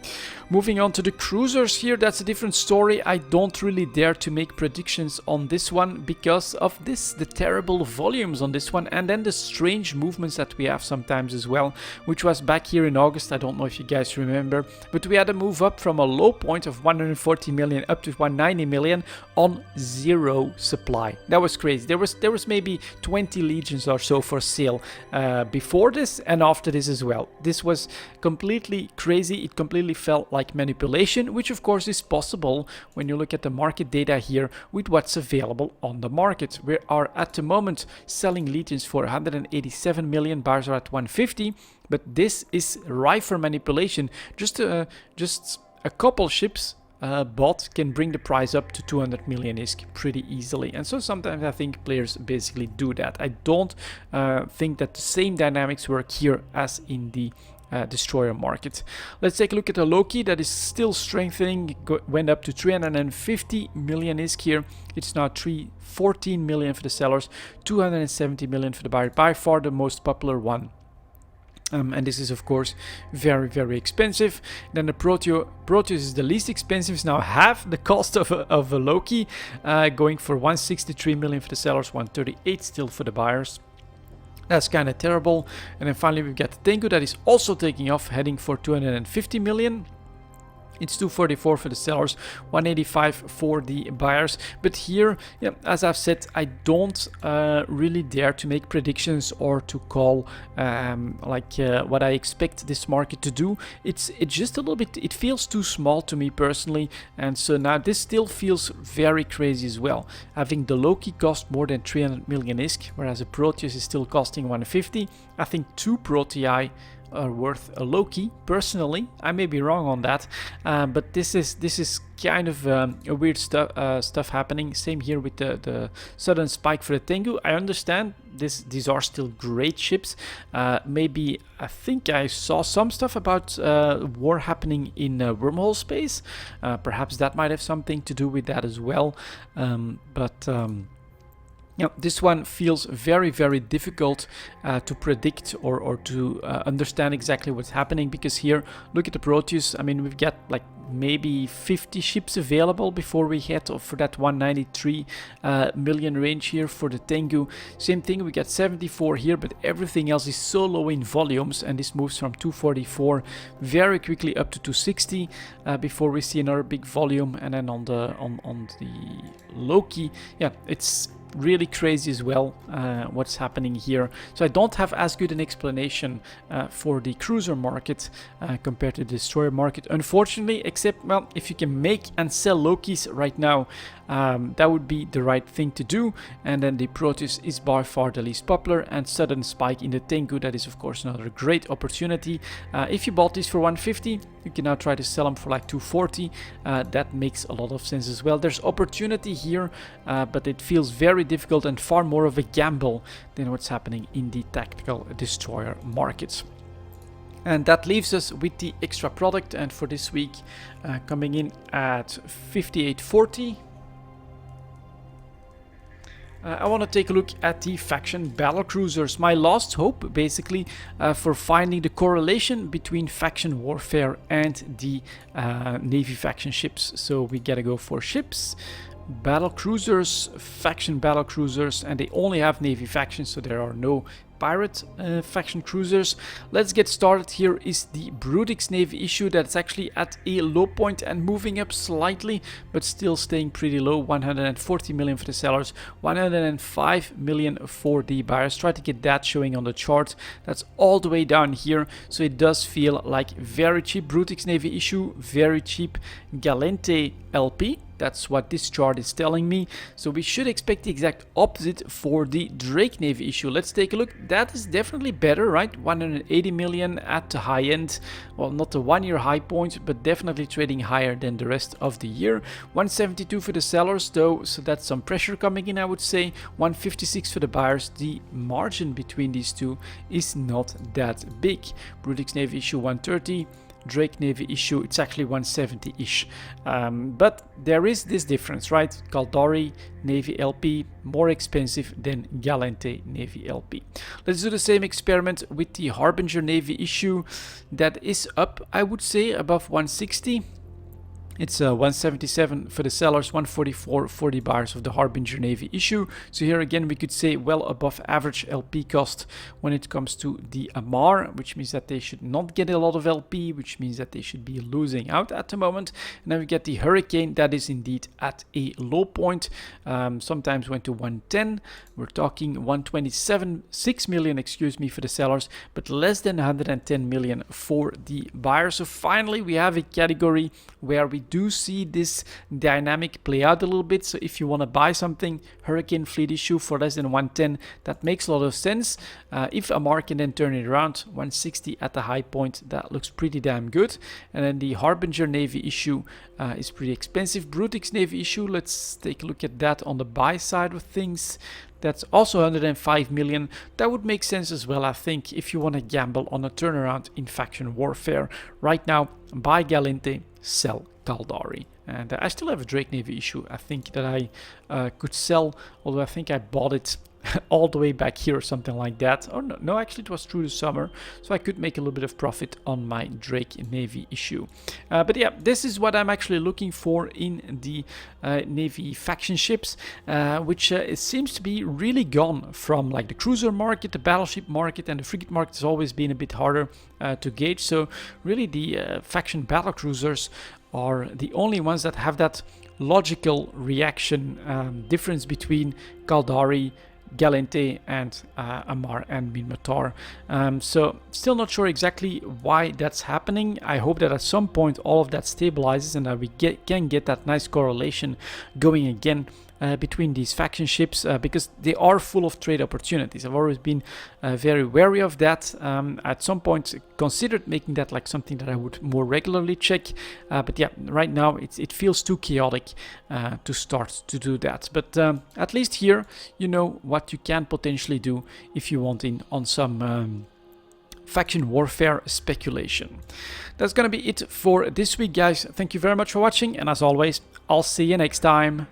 Moving on to the cruisers here, that's a different story. I don't really dare to make predictions on this one because of the terrible volumes on this one, and then the strange movements that we have sometimes as well, which was back here in August. I don't know if you guys remember, but we had a move up from a low point of 140 million up to 190 million on zero supply. That was crazy. There was maybe 20 legions or so for sale before this and after this as well. This was completely crazy. It completely felt like manipulation, which of course is possible when you look at the market data here with what's available on the market. We are at the moment selling legions for 187 million, buyers are at 150, but this is rife for manipulation. Just a couple ships bought can bring the price up to 200 million ISK pretty easily, and so sometimes I think players basically do that. I don't think that the same dynamics work here as in the destroyer market. Let's take a look at the Loki that is still strengthening. Went up to 350 million ISK here. It's now 314 million for the sellers, 270 million for the buyer. By far the most popular one. And this is of course very, very expensive. Then the Proteus is the least expensive, it's now half the cost of a Loki, going for 163 million for the sellers, 138 still for the buyers. That's kind of terrible. And then finally we've got the Tengu that is also taking off, heading for 250 million. It's 244 for the sellers, 185 for the buyers. But here, yeah, as I've said, I don't really dare to make predictions or to call what I expect this market to do. It's just a little bit, it feels too small to me personally. And so now this still feels very crazy as well. Having the Loki cost more than 300 million ISK, whereas a Proteus is still costing 150. I think 2 Protei are worth a Loki personally. I may be wrong on that, but this is kind of a weird stuff happening. Same here with the sudden spike for the Tengu. I understand these are still great ships. Maybe I think I saw some stuff about war happening in wormhole space. Perhaps that might have something to do with that as well. Yeah, this one feels very, very difficult to predict or to understand exactly what's happening, because here, look at the Proteus. I mean, we've got like maybe 50 ships available before we head for that 193 million range here for the Tengu. Same thing, we got 74 here, but everything else is so low in volumes, and this moves from 244 very quickly up to 260 before we see another big volume. And then on the Loki, yeah, it's really crazy as well what's happening here. So I don't have as good an explanation for the cruiser market compared to the destroyer market, unfortunately, except, well, if you can make and sell Lokis right now, that would be the right thing to do. And then the Proteus is by far the least popular, and sudden spike in the Tengu, that is of course another great opportunity. If you bought these for 150, you can now try to sell them for like 240. That makes a lot of sense as well. There's opportunity here, but it feels very difficult and far more of a gamble than what's happening in the tactical destroyer markets. And that leaves us with the extra product, and for this week coming in at 5840. I want to take a look at the faction battlecruisers. My last hope, basically, for finding the correlation between faction warfare and the Navy faction ships. So we gotta go for ships, battlecruisers, faction battlecruisers, and they only have Navy factions, so there are no pirate faction cruisers. Let's get started. Here is the Brutix Navy issue that's actually at a low point and moving up slightly, but still staying pretty low. 140 million for the sellers, 105 million for the buyers. Try to get that showing on the chart. That's all the way down here, so it does feel like very cheap Brutix Navy issue, very cheap Galente LP. That's what this chart is telling me. So we should expect the exact opposite for the Drake Navy issue. Let's take a look. That is definitely better, right? 180 million at the high end. Well, not the 1 year high point, but definitely trading higher than the rest of the year. 172 for the sellers though, so that's some pressure coming in, I would say. 156 for the buyers. The margin between these two is not that big. Brutix Navy issue 130. Drake Navy issue, it's actually 170-ish. But there is this difference, right? Caldari Navy LP, more expensive than Galente Navy LP. Let's do the same experiment with the Harbinger Navy issue. That is up, I would say, above 160. It's 177 for the sellers, 144 for the buyers of the Harbinger Navy issue. So here again, we could say well above average LP cost when it comes to the Amar, which means that they should not get a lot of LP, which means that they should be losing out at the moment. And then we get the Hurricane, that is indeed at a low point. Sometimes went to 110. We're talking 127.6 million, excuse me, for the sellers, but less than 110 million for the buyers. So finally, we have a category where we do see this dynamic play out a little bit. So if you want to buy something, Hurricane Fleet issue for less than 110, that makes a lot of sense. If Amar can then turn it around, 160 at the high point, that looks pretty damn good. And then the Harbinger Navy issue is pretty expensive. Brutix Navy issue, let's take a look at that on the buy side of things. That's also 105 million. That would make sense as well, I think, if you want to gamble on a turnaround in faction warfare. Right now, buy Galente, sell Caldari. And I still have a Drake Navy issue, I think, that I could sell, although I think I bought it all the way back here or something like that. Or no, actually it was through the summer, so I could make a little bit of profit on my Drake Navy issue. But yeah, this is what I'm actually looking for in the Navy faction ships, which it seems to be really gone from like the cruiser market, the battleship market, and the frigate market has always been a bit harder to gauge. So really the faction battlecruisers are the only ones that have that logical reaction difference between Caldari, Galente, and Amar and Minmatar. So still not sure exactly why that's happening. I hope that at some point all of that stabilizes and that we can get that nice correlation going again between these faction ships, because they are full of trade opportunities. I've always been very wary of that. At some point considered making that like something that I would more regularly check, but yeah, right now it feels too chaotic to start to do that. But at least here you know what you can potentially do if you want in on some faction warfare speculation. That's gonna be it for this week, guys. Thank you very much for watching, and as always, I'll see you next time.